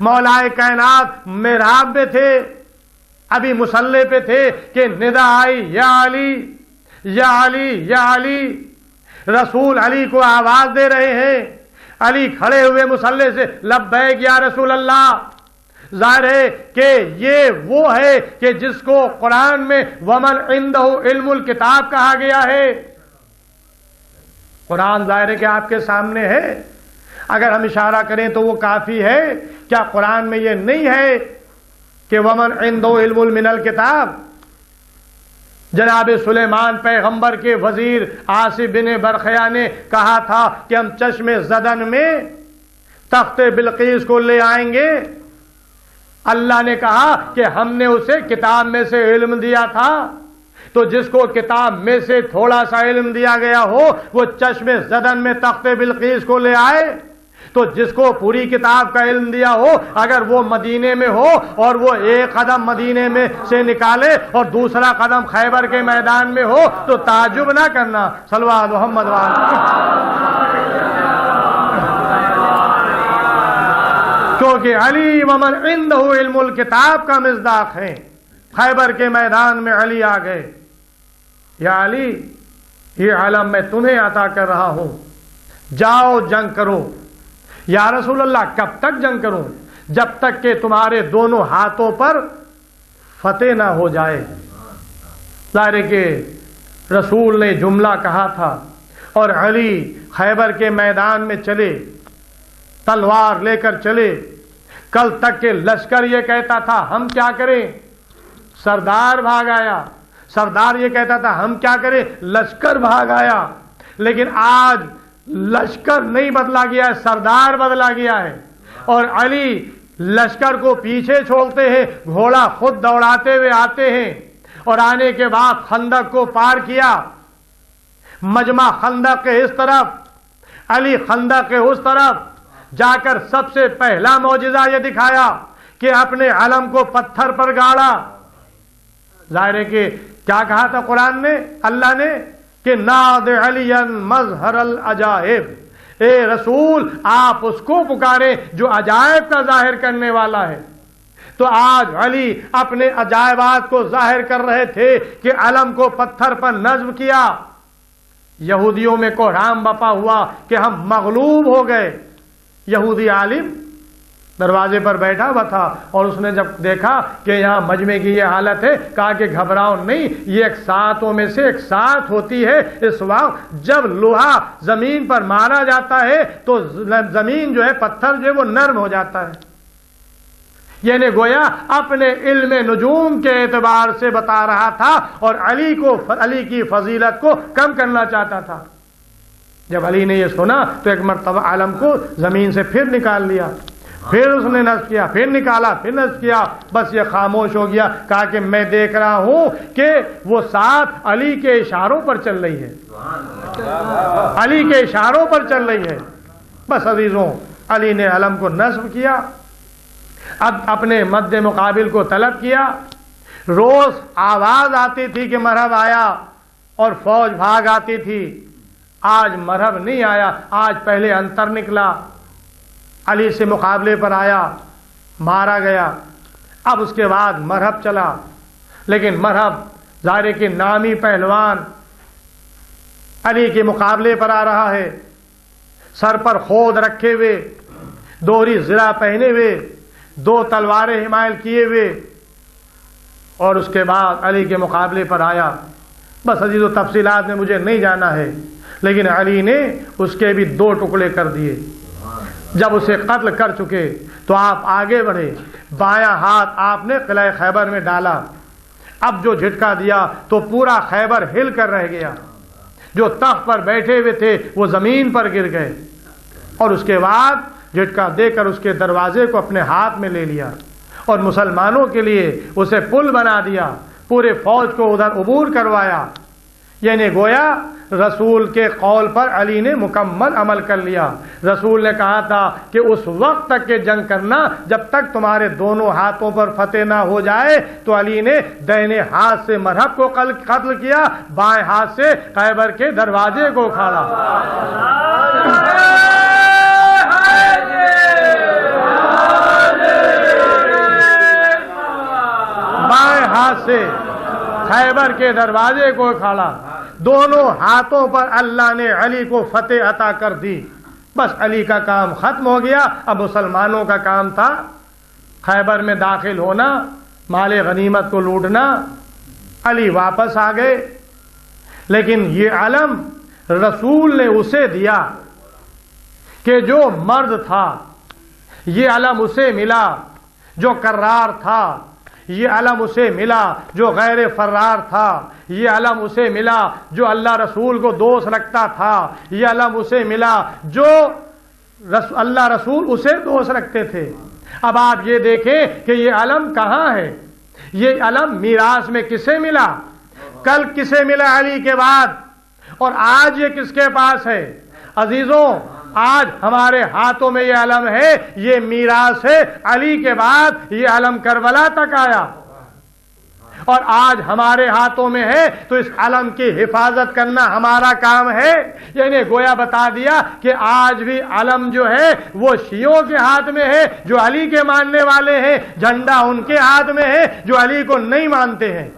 مولائے کائنات محراب میں تھے، ابھی مصلی پہ تھے کہ ندا آئی یا علی یا علی یا علی، رسول علی کو آواز دے رہے ہیں، علی کھڑے ہوئے مصلی سے لبیک یا رسول اللہ۔ ظاہر ہے کہ یہ وہ ہے کہ جس کو قرآن میں ومن عنده علم الکتاب کہا گیا ہے۔ قرآن ظاہر ہے کہ آپ کے سامنے ہے، اگر ہم اشارہ کریں تو وہ کافی ہے۔ کیا قرآن میں یہ نہیں ہے کہ ومن عنده علم من الکتاب؟ جناب سلیمان پیغمبر کے وزیر آصف بن برخیا نے کہا تھا کہ ہم چشم زدن میں تخت بلقیس کو لے آئیں گے۔ اللہ نے کہا کہ ہم نے اسے کتاب میں سے علم دیا تھا، تو جس کو کتاب میں سے تھوڑا سا علم دیا گیا ہو وہ چشم زدن میں تخت بلقیس کو لے آئے، تو جس کو پوری کتاب کا علم دیا ہو اگر وہ مدینے میں ہو اور وہ ایک قدم مدینے میں سے نکالے اور دوسرا قدم خیبر کے میدان میں ہو تو تعجب نہ کرنا۔ صلو علی محمد کیونکہ علی ومن عنده علم الکتاب کا مصداق ہے۔ خیبر کے میدان میں علی آ گئے، یا علی یہ علم میں تمہیں عطا کر رہا ہوں، جاؤ جنگ کرو۔ یا رسول اللہ کب تک جنگ کروں؟ جب تک کہ تمہارے دونوں ہاتھوں پر فتح نہ ہو جائے۔ ظاہر کہ رسول نے جملہ کہا تھا اور علی خیبر کے میدان میں چلے، تلوار لے کر چلے۔ کل تک کہ لشکر یہ کہتا تھا ہم کیا کریں، سردار بھاگ آیا، سردار یہ کہتا تھا ہم کیا کریں، لشکر بھاگ آیا۔ لیکن آج لشکر نہیں بدلا گیا ہے، سردار بدلا گیا ہے، اور علی لشکر کو پیچھے چھوڑتے ہیں، گھوڑا خود دوڑاتے ہوئے آتے ہیں، اور آنے کے بعد خندق کو پار کیا۔ مجمع خندق کے اس طرف، علی خندق کے اس طرف، جا کر سب سے پہلا معجزہ یہ دکھایا کہ اپنے علم کو پتھر پر گاڑا۔ ظاہر ہے کہ کیا کہا تھا قرآن نے، اللہ نے، کہ ناد علیا مظہر العجائب، اے رسول آپ اس کو پکارے جو عجائب کا ظاہر کرنے والا ہے۔ تو آج علی اپنے عجائبات کو ظاہر کر رہے تھے کہ علم کو پتھر پر نصب کیا۔ یہودیوں میں کوہرام بپا ہوا کہ ہم مغلوب ہو گئے۔ یہودی عالم دروازے پر بیٹھا ہوا تھا اور اس نے جب دیکھا کہ یہاں مجمع کی یہ حالت ہے، کہا کہ گھبراؤ نہیں، یہ ایک ساتوں میں سے ایک ساتھ ہوتی ہے۔ اس وقت جب لوہا زمین پر مارا جاتا ہے تو زمین جو ہے، پتھر جو ہے وہ نرم ہو جاتا ہے۔ یعنی گویا اپنے علم نجوم کے اعتبار سے بتا رہا تھا اور علی کی فضیلت کو کم کرنا چاہتا تھا۔ جب علی نے یہ سنا تو ایک مرتبہ علم کو زمین سے پھر نکال لیا، پھر اس نے نصب کیا، پھر نکالا، پھر نصب کیا، بس یہ خاموش ہو گیا۔ کہا کہ میں دیکھ رہا ہوں کہ وہ ساتھ علی کے اشاروں پر چل رہی ہے، علی کے اشاروں پر چل رہی ہے۔ بس عزیزوں، علی نے علم کو نصب کیا، اب اپنے مد مقابل کو طلب کیا۔ روز آواز آتی تھی کہ مرہب آیا اور فوج بھاگ آتی تھی۔ آج مرہب نہیں آیا، آج پہلے انتر نکلا، علی سے مقابلے پر آیا، مارا گیا۔ اب اس کے بعد مرہب چلا، لیکن مرہب ظاہر کے نامی پہلوان علی کے مقابلے پر آ رہا ہے، سر پر خود رکھے ہوئے، دوہری زرہ پہنے ہوئے، 2 تلواریں حمائل کیے ہوئے، اور اس کے بعد علی کے مقابلے پر آیا۔ بس عزیز و تفصیلات میں مجھے نہیں جانا ہے، لیکن علی نے اس کے بھی 2 ٹکڑے کر دیے۔ جب اسے قتل کر چکے تو آپ آگے بڑھے، بایاں ہاتھ آپ نے قلعہ خیبر میں ڈالا۔ اب جو جھٹکا دیا تو پورا خیبر ہل کر رہ گیا، جو تخت پر بیٹھے ہوئے تھے وہ زمین پر گر گئے، اور اس کے بعد جھٹکا دے کر اس کے دروازے کو اپنے ہاتھ میں لے لیا اور مسلمانوں کے لیے اسے پل بنا دیا، پورے فوج کو ادھر عبور کروایا۔ یعنی گویا رسول کے قول پر علی نے مکمل عمل کر لیا۔ رسول نے کہا تھا کہ اس وقت تک کہ جنگ کرنا جب تک تمہارے دونوں ہاتھوں پر فتح نہ ہو جائے۔ تو علی نے دائیں ہاتھ سے مرہب کو قتل کیا، بائیں ہاتھ سے خیبر کے دروازے کو اکھاڑا۔ بائیں ہاتھ سے خیبر کے دروازے کو اکھاڑا، دونوں ہاتھوں پر اللہ نے علی کو فتح عطا کر دی۔ بس علی کا کام ختم ہو گیا۔ اب مسلمانوں کا کام تھا خیبر میں داخل ہونا، مال غنیمت کو لوٹنا۔ علی واپس آ گئے، لیکن یہ علم رسول نے اسے دیا کہ جو مرد تھا، یہ علم اسے ملا جو کرار تھا، یہ علم اسے ملا جو غیر فرار تھا، یہ علم اسے ملا جو اللہ رسول کو دوست رکھتا تھا، یہ علم اسے ملا جو اللہ رسول اسے دوست رکھتے تھے۔ اب آپ یہ دیکھیں کہ یہ علم کہاں ہے، یہ علم میراث میں کسے ملا، کل کسے ملا علی کے بعد، اور آج یہ کس کے پاس ہے؟ عزیزوں، آج ہمارے ہاتھوں میں یہ علم ہے، یہ میراث ہے علی کے بعد، یہ علم کربلا تک آیا اور آج ہمارے ہاتھوں میں ہے، تو اس علم کی حفاظت کرنا ہمارا کام ہے۔ یعنی گویا بتا دیا کہ آج بھی علم جو ہے وہ شیعوں کے ہاتھ میں ہے جو علی کے ماننے والے ہیں، جھنڈا ان کے ہاتھ میں ہے جو علی کو نہیں مانتے ہیں،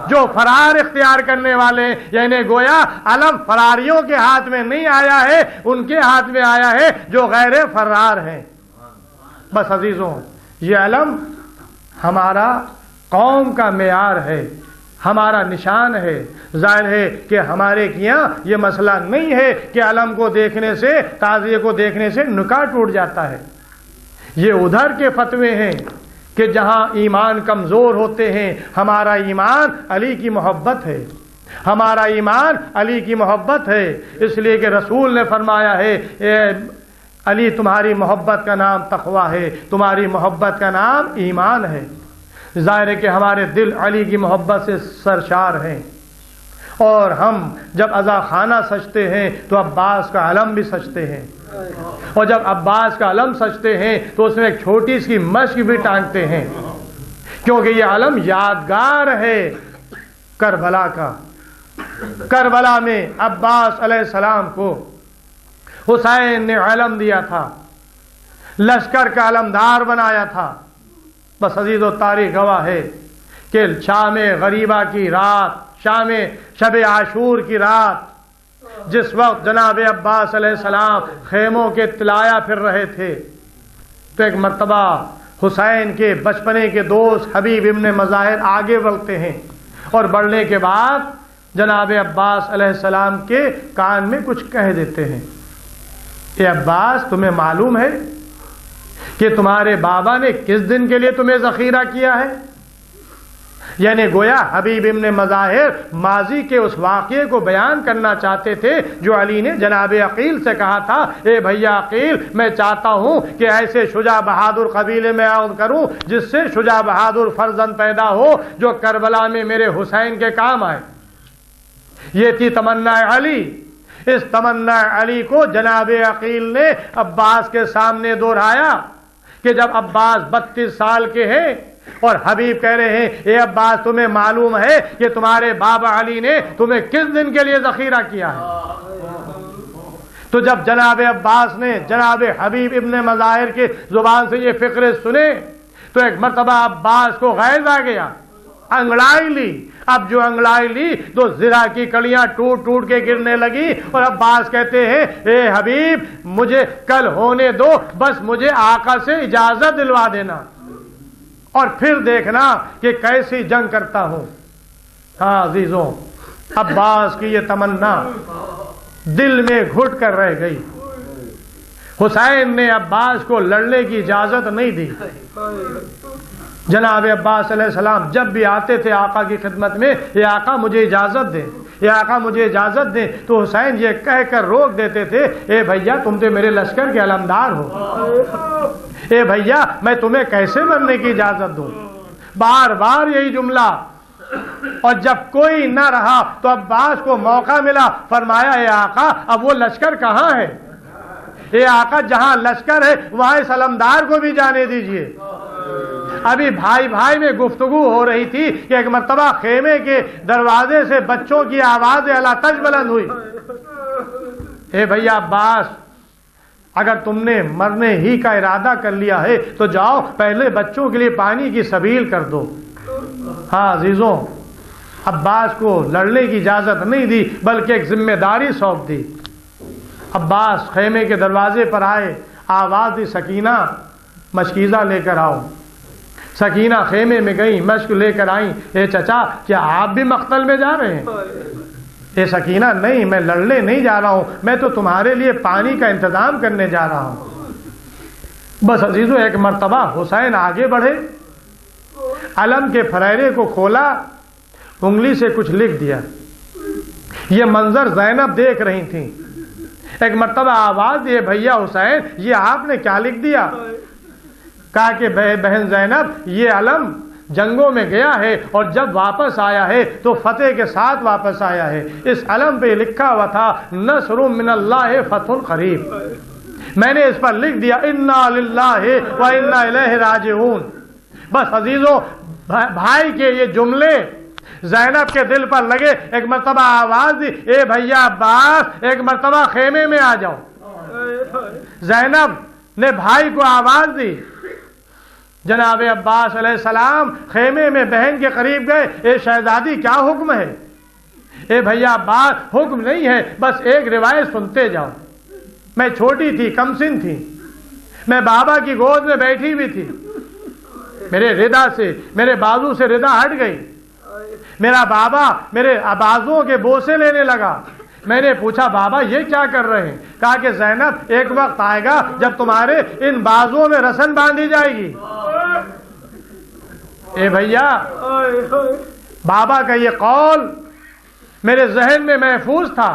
جو فرار اختیار کرنے والے ہیں۔ یعنی گویا علم فراریوں کے ہاتھ میں نہیں آیا ہے، ان کے ہاتھ میں آیا ہے جو غیر فرار ہیں۔ بس عزیزوں، یہ علم ہمارا قوم کا معیار ہے، ہمارا نشان ہے۔ ظاہر ہے کہ ہمارے یہاں یہ مسئلہ نہیں ہے کہ علم کو دیکھنے سے، تعزیے کو دیکھنے سے نکاح ٹوٹ جاتا ہے۔ یہ ادھر کے فتوے ہیں کہ جہاں ایمان کمزور ہوتے ہیں۔ ہمارا ایمان علی کی محبت ہے، ہمارا ایمان علی کی محبت ہے، اس لیے کہ رسول نے فرمایا ہے اے علی تمہاری محبت کا نام تقویٰ ہے، تمہاری محبت کا نام ایمان ہے۔ ظاہر ہے کہ ہمارے دل علی کی محبت سے سرشار ہیں، اور ہم جب عزا خانہ سجتے ہیں تو عباس کا علم بھی سجتے ہیں۔ اور جب عباس کا علم سجتے ہیں تو اس میں ایک چھوٹی سی مشق بھی ٹانگتے ہیں، کیونکہ یہ علم یادگار ہے کربلا کا۔ کربلا میں عباس علیہ السلام کو حسین نے علم دیا تھا، لشکر کا علمدار بنایا تھا۔ بس عزیز و تاریخ گواہ ہے کہ شام غریبہ کی رات، شام شب عاشور کی رات، جس وقت جناب عباس علیہ السلام خیموں کے تلایا پھر رہے تھے، تو ایک مرتبہ حسین کے بچپنے کے دوست حبیب ابن مظاہر آگے بڑھتے ہیں، اور بڑھنے کے بعد جناب عباس علیہ السلام کے کان میں کچھ کہہ دیتے ہیں۔ اے عباس، تمہیں معلوم ہے کہ تمہارے بابا نے کس دن کے لیے تمہیں ذخیرہ کیا ہے؟ یعنی گویا حبیب ابن مظاہر ماضی کے اس واقعے کو بیان کرنا چاہتے تھے جو علی نے جناب عقیل سے کہا تھا، اے بھیا عقیل، میں چاہتا ہوں کہ ایسے شجاع بہادر قبیلے میں عون کروں جس سے شجاع بہادر فرزند پیدا ہو جو کربلا میں میرے حسین کے کام آئے۔ یہ تھی تمنا علی۔ اس تمنا علی کو جناب عقیل نے عباس کے سامنے دہرایا کہ جب عباس 32 سال کے ہیں اور حبیب کہہ رہے ہیں، اے عباس، تمہیں معلوم ہے کہ تمہارے بابا علی نے تمہیں کس دن کے لیے ذخیرہ کیا ہے؟ تو جب جناب عباس نے جناب حبیب ابن مظاہر کی زبان سے یہ فقرے سنے تو ایک مرتبہ عباس کو غیظ آ گیا، انگڑائی لی۔ اب جو انگڑائی لی تو زرہ کی کڑیاں ٹوٹ ٹوٹ کے گرنے لگی، اور عباس کہتے ہیں، اے حبیب، مجھے کل ہونے دو، بس مجھے آقا سے اجازت دلوا دینا اور پھر دیکھنا کہ کیسی جنگ کرتا ہوں۔ ہاں عزیزوں، عباس کی یہ تمنا دل میں گھٹ کر رہ گئی۔ حسین نے عباس کو لڑنے کی اجازت نہیں دی۔ جناب عباس علیہ السلام جب بھی آتے تھے آقا کی خدمت میں، اے آقا مجھے اجازت دیں، اے آقا مجھے اجازت دیں، تو حسین یہ کہہ کر روک دیتے تھے، اے بھیا، تم تو میرے لشکر کے علمدار ہو، اے بھیا، میں تمہیں کیسے مرنے کی اجازت دوں؟ بار بار یہی جملہ۔ اور جب کوئی نہ رہا تو عباس کو موقع ملا، فرمایا، اے آقا، اب وہ لشکر کہاں ہے؟ اے آقا، جہاں لشکر ہے وہاں اس علمدار کو بھی جانے دیجئے۔ ابھی بھائی بھائی میں گفتگو ہو رہی تھی کہ ایک مرتبہ خیمے کے دروازے سے بچوں کی آواز اعلیٰ تج بلند ہوئی، اے بھیا عباس، اگر تم نے مرنے ہی کا ارادہ کر لیا ہے تو جاؤ پہلے بچوں کے لیے پانی کی سبیل کر دو۔ ہاں عزیزوں، عباس کو لڑنے کی اجازت نہیں دی بلکہ ایک ذمہ داری سونپ دی۔ عباس خیمے کے دروازے پر آئے، آواز دی، سکینہ، مشکیزہ لے کر آؤ۔ سکینہ خیمے میں گئیں، مشک لے کر آئیں۔ اے چچا، کیا آپ بھی مقتل میں جا رہے ہیں؟ اے سکینہ، نہیں، میں لڑنے نہیں جا رہا ہوں، میں تو تمہارے لیے پانی کا انتظام کرنے جا رہا ہوں۔ بس عزیزو، ایک مرتبہ حسین آگے بڑھے، علم کے فریرے کو کھولا، انگلی سے کچھ لکھ دیا۔ یہ منظر زینب دیکھ رہی تھیں۔ ایک مرتبہ آواز دی، بھیا حسین، یہ آپ نے کیا لکھ دیا؟ کہا کہ بہن زینب، یہ علم جنگوں میں گیا ہے اور جب واپس آیا ہے تو فتح کے ساتھ واپس آیا ہے۔ اس علم پہ لکھا ہوا تھا، نصر من اللہ فتح قریب۔ میں نے اس پر لکھ دیا، انا للہ و انا الیہ راجعون۔ بس عزیزو، بھائی کے یہ جملے زینب کے دل پر لگے۔ ایک مرتبہ آواز دی، اے بھیا عباس، ایک مرتبہ خیمے میں آ جاؤ۔ زینب نے بھائی کو آواز دی۔ جناب عباس علیہ السلام خیمے میں بہن کے قریب گئے، اے شہزادی، کیا حکم ہے؟ اے بھیا عباس، حکم نہیں ہے، بس ایک روایت سنتے جاؤ۔ میں چھوٹی تھی، کم سن تھی، میں بابا کی گود میں بیٹھی بھی تھی، میرے ردا سے، میرے بازو سے ردا ہٹ گئی، میرا بابا میرے بازوؤں کے بوسے لینے لگا۔ میں نے پوچھا، بابا یہ کیا کر رہے ہیں؟ کہا کہ زینب، ایک وقت آئے گا جب تمہارے ان بازوؤں میں رسن باندھی جائے گی۔ اے بھیا، بابا کا یہ قول میرے ذہن میں محفوظ تھا،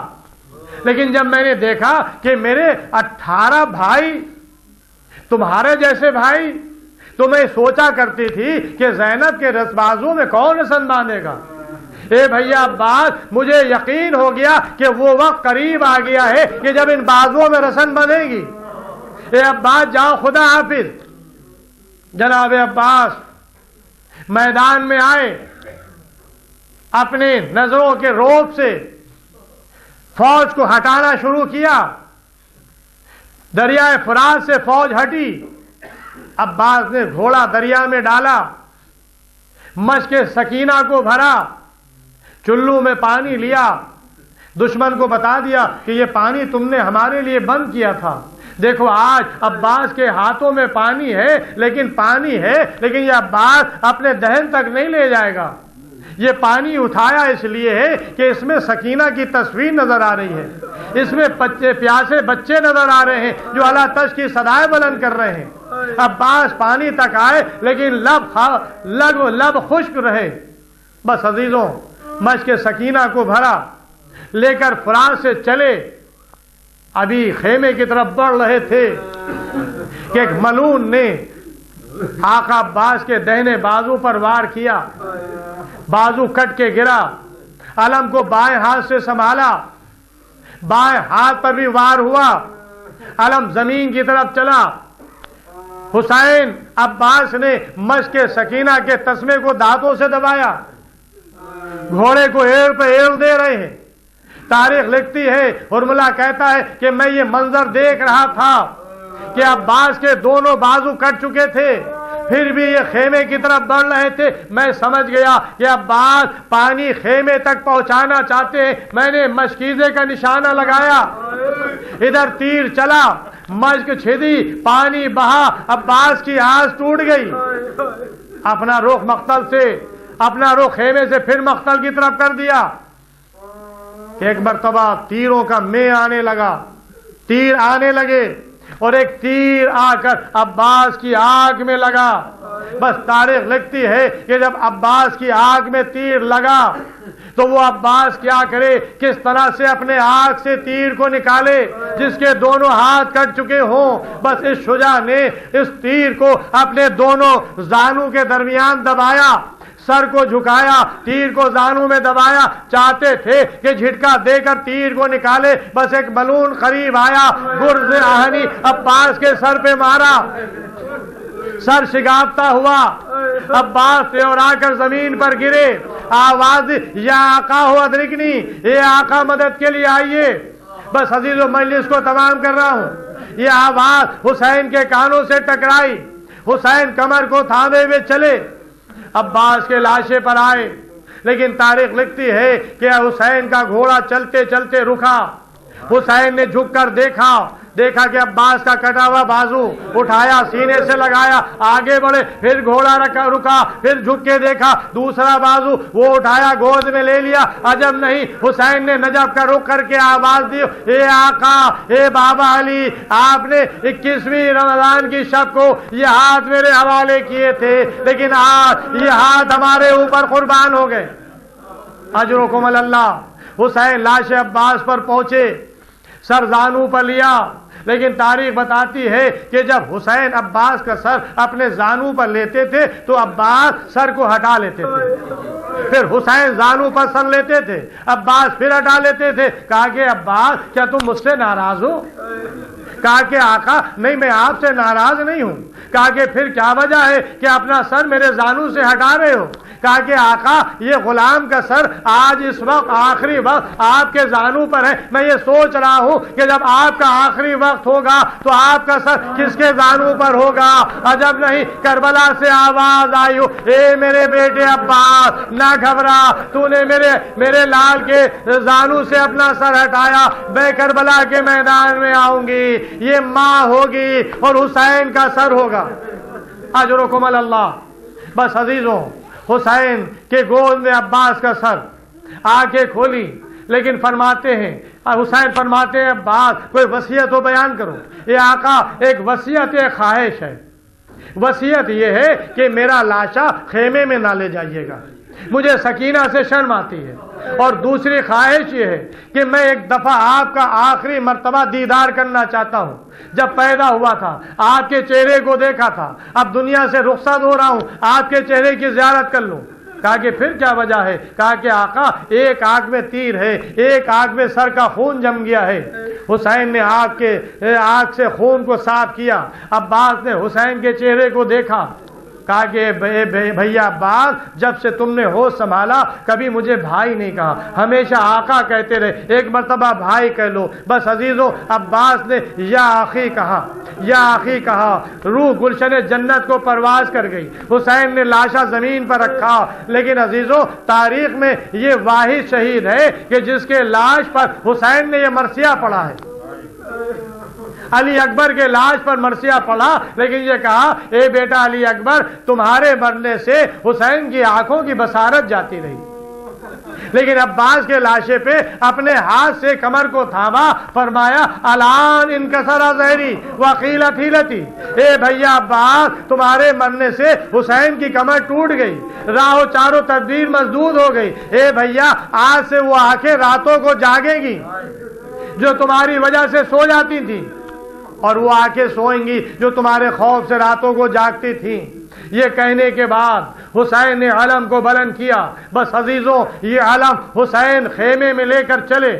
لیکن جب میں نے دیکھا کہ میرے 18 بھائی تمہارے جیسے بھائی، تو میں سوچا کرتی تھی کہ زینب کے بازو میں کون رسن باندھے گا؟ اے بھیا عباس مجھے یقین ہو گیا کہ وہ وقت قریب آ گیا ہے کہ جب ان بازوؤں میں رسن بنے گی. اے عباس جاؤ خدا حافظ. جناب عباس میدان میں آئے, اپنے نظروں کے روب سے فوج کو ہٹانا شروع کیا. دریائے فرات سے فوج ہٹی. عباس نے گھوڑا دریا میں ڈالا, مشک سکینہ کو بھرا, چلو میں پانی لیا, دشمن کو بتا دیا کہ یہ پانی تم نے ہمارے لیے بند کیا تھا. دیکھو آج عباس کے ہاتھوں میں پانی ہے, لیکن پانی ہے لیکن یہ عباس اپنے دہن تک نہیں لے جائے گا. یہ پانی اٹھایا اس لیے ہے کہ اس میں سکینہ کی تصویر نظر آ رہی ہے, اس میں پیاسے بچے نظر آ رہے ہیں جو اللہ تش کی صدائیں بلند کر رہے ہیں. عباس پانی تک آئے لیکن لب خشک رہے. بس عزیزوں مشک سکینہ کو بھرا, لے کر فرات سے چلے. ابھی خیمے کی طرف بڑھ رہے تھے کہ ایک ملعون نے آقا عباس کے دہنے بازو پر وار کیا. بازو کٹ کے گرا. علم کو بائیں ہاتھ سے سنبھالا, بائیں ہاتھ پر بھی وار ہوا. علم زمین کی طرف چلا. حسین عباس نے مشک سکینہ کے تسمے کو دانتوں سے دبایا. گھوڑے کو ایڑ پہ ایڑ دے رہے ہیں. تاریخ لکھتی ہے, ارملا کہتا ہے کہ میں یہ منظر دیکھ رہا تھا کہ عباس کے دونوں بازو کٹ چکے تھے, پھر بھی یہ خیمے کی طرف بڑھ رہے تھے. میں سمجھ گیا کہ عباس پانی خیمے تک پہنچانا چاہتے ہیں. میں نے مشکیزے کا نشانہ لگایا. ادھر تیر چلا, مشک چھدی, پانی بہا, عباس کی آس ٹوٹ گئی. اپنا رخ مقتل سے, اپنا رخ خیمے سے پھر مقتل کی طرف کر دیا. ایک مرتبہ تیروں کا میں آنے لگا, تیر آنے لگے اور ایک تیر آ کر عباس کی آنکھ میں لگا. بس تاریخ لکھتی ہے کہ جب عباس کی آنکھ میں تیر لگا تو وہ عباس کیا کرے, کس طرح سے اپنے آنکھ سے تیر کو نکالے جس کے دونوں ہاتھ کٹ چکے ہوں. بس اس شجاع نے اس تیر کو اپنے دونوں زانوں کے درمیان دبایا, سر کو جھکایا, تیر کو زانوں میں دبایا. چاہتے تھے کہ جھٹکا دے کر تیر کو نکالے. بس ایک ملعون قریب آیا, گرز آہنی عباس کے سر پہ مارا. سر شگافتہ ہوا. عباس ٹیورا کر زمین پر گرے. آواز یا آقا ہو ادرکنی, اے آقا مدد کے لیے آئیے. بس عزیزو مجلس کو تمام کر رہا ہوں. یہ آواز حسین کے کانوں سے ٹکرائی. حسین کمر کو تھامے ہوئے چلے, عباس کے لاشے پر آئے. لیکن تاریخ لکھتی ہے کہ حسین کا گھوڑا چلتے چلتے رکا. حسین نے جھک کر دیکھا کہ عباس کا کٹا ہوا بازو اٹھایا, سینے سے لگایا, آگے بڑھے, پھر گھوڑا رکا, پھر جھک کے دیکھا, دوسرا بازو وہ اٹھایا, گود میں لے لیا. عجب نہیں, حسین نے نجف کا رخ کر کے آواز دی, اے آقا, اے بابا علی, آپ نے 21ویں رمضان کی شب کو یہ ہاتھ میرے حوالے کیے تھے, لیکن آج یہ ہاتھ ہمارے اوپر قربان ہو گئے. اجرکم اللہ. حسین لاش عباس پر پہنچے, سر زانو پر لیا. لیکن تاریخ بتاتی ہے کہ جب حسین عباس کا سر اپنے زانو پر لیتے تھے تو عباس سر کو ہٹا لیتے تھے, پھر حسین زانو پر سر لیتے تھے, عباس پھر ہٹا لیتے تھے. کہا کہ عباس کیا تم مجھ سے ناراض ہو؟ کہا کہ آقا نہیں, میں آپ سے ناراض نہیں ہوں. کہا کہ پھر کیا وجہ ہے کہ اپنا سر میرے زانو سے ہٹا رہے ہو؟ کہا کہ آقا یہ غلام کا سر آج اس وقت آخری وقت آپ کے زانو پر ہے. میں یہ سوچ رہا ہوں کہ جب آپ کا آخری وقت ہوگا تو آپ کا سر کس کے زانو پر ہوگا. عجب نہیں, کربلا سے آواز آئی, اے میرے بیٹے عباس نہ گھبرا, تو نے میرے لال کے زانو سے اپنا سر ہٹایا. میں کربلا کے میدان میں آؤں گی, یہ ماں ہوگی اور حسین کا سر ہوگا. اجرکم اللہ. بس عزیزوں حسین کے گود میں عباس کا سر, آنکھیں کھولی. لیکن فرماتے ہیں, حسین فرماتے ہیں عباس کوئی وصیت ہو بیان کرو. یہ آقا ایک وصیت خواہش ہے. وصیت یہ ہے کہ میرا لاشا خیمے میں نہ لے جائیے گا, مجھے سکینہ سے شرم آتی ہے. اور دوسری خواہش یہ ہے کہ میں ایک دفعہ آپ کا آخری مرتبہ دیدار کرنا چاہتا ہوں. جب پیدا ہوا تھا آپ کے چہرے کو دیکھا تھا, اب دنیا سے رخصت ہو رہا ہوں, آپ کے چہرے کی زیارت کر لوں. کہا کہ پھر کیا وجہ ہے؟ کہا کہ آقا ایک آنکھ میں تیر ہے، ایک آنکھ میں سر کا خون جم گیا ہے۔ حسین نے آنکھ سے خون کو صاف کیا۔ عباس نے حسین کے چہرے کو دیکھا، کہا کہ بھیا عباس، جب سے تم نے ہوش سنبھالا کبھی مجھے بھائی نہیں کہا، ہمیشہ آقا کہتے رہے، ایک مرتبہ بھائی کہہ لو بس۔ عزیزو، عباس نے یا آخی کہا، یا آخی کہا، روح گلشن جنت کو پرواز کر گئی۔ حسین نے لاشا زمین پر رکھا، لیکن عزیزو تاریخ میں یہ واحد شہید ہے کہ جس کے لاش پر حسین نے یہ مرثیہ پڑھا ہے۔ علی اکبر کے لاش پر مرثیہ پڑھا، لیکن یہ کہا اے بیٹا علی اکبر، تمہارے مرنے سے حسین کی آنکھوں کی بصارت جاتی رہی۔ لیکن عباس کے لاشے پہ اپنے ہاتھ سے کمر کو تھاما، فرمایا الان انکسر ظہری وقیل تھیلتی، اے بھیا عباس، تمہارے مرنے سے حسین کی کمر ٹوٹ گئی، راہو چاروں تدبیر مسدود ہو گئی۔ اے بھیا، آج سے وہ آنکھیں راتوں کو جاگے گی جو تمہاری وجہ سے سو جاتی تھی، اور وہ آنکھیں سوئیں گی جو تمہارے خوف سے راتوں کو جاگتی تھیں۔ یہ کہنے کے بعد حسین نے علم کو بلند کیا۔ بس عزیزوں، یہ علم حسین خیمے میں لے کر چلے۔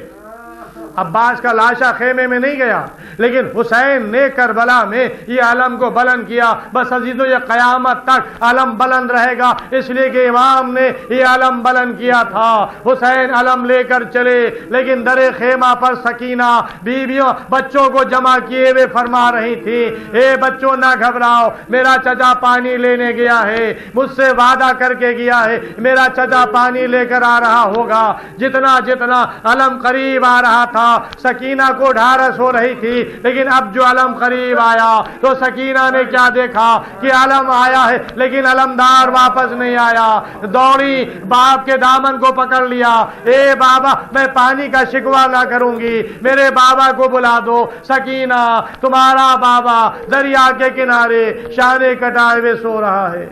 عباس کا لاشا خیمے میں نہیں گیا، لیکن حسین نے کربلا میں یہ علم کو بلند کیا۔ بس عزیزوں، یہ قیامت تک علم بلند رہے گا، اس لیے کہ امام نے یہ علم بلند کیا تھا۔ حسین علم لے کر چلے، لیکن در خیمہ پر سکینہ بیویوں بچوں کو جمع کیے ہوئے فرما رہی تھی، اے بچوں نہ گھبراؤ، میرا چچا پانی لینے گیا ہے، مجھ سے وعدہ کر کے گیا ہے، میرا چچا پانی لے کر آ رہا ہوگا۔ جتنا جتنا علم قریب آ رہا تھا، سکینہ کو ڈھارس ہو رہی تھی، لیکن اب جو علم قریب آیا تو سکینہ نے کیا دیکھا کہ علم آیا ہے، لیکن علمدار واپس نہیں آیا۔ دوڑی باپ کے دامن کو پکڑ لیا، اے بابا، میں پانی کا شکوہ نہ کروں گی، میرے بابا کو بلا دو۔ سکینہ، تمہارا بابا دریا کے کنارے شانے کٹائے ہوئے سو رہا ہے۔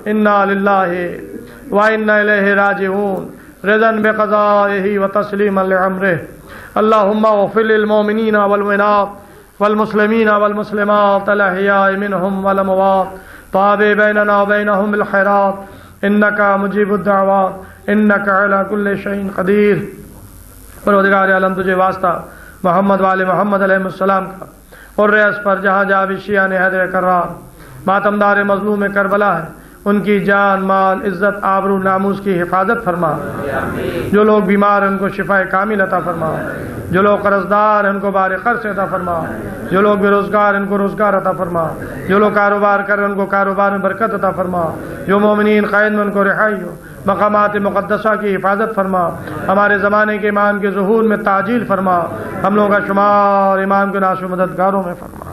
انا للہ و انا الیہ راجعون، رضا بقضائہ و تسلیما لامرہ۔ اللہم اغفر للمؤمنین والمؤمنات والمسلمین والمسلمات الاحیاء منہم والاموات، طابع بیننا وبینہم بالخیرات، انک مجیب الدعوات، انک علی کل شیء قدیر۔ پروردگار عالم، تجھے واسطہ محمد وآل محمد علیہ السلام کا، اور ریاض پر جہاں جہاں بھی شیعہ نے حیدر کرار ماتمدار مظلوم کربلا ہے، ان کی جان، مال، عزت، آبرو، ناموس کی حفاظت فرما۔ جو لوگ بیمار ہیں ان کو شفا کامل عطا فرما، جو لوگ قرضدار ہیں ان کو بار قرض عطا فرما، جو لوگ بے روزگار ہیں ان کو روزگار عطا فرما، جو لوگ کاروبار کر رہے ہیں ان کو کاروبار میں برکت عطا فرما، جو مومنین قید میں ان کو رہائی ہو، مقامات مقدسہ کی حفاظت فرما، ہمارے زمانے کے امام کے ظہور میں تعجیل فرما، ہم لوگوں کا شمار امام کے ناصر مددگاروں میں فرما۔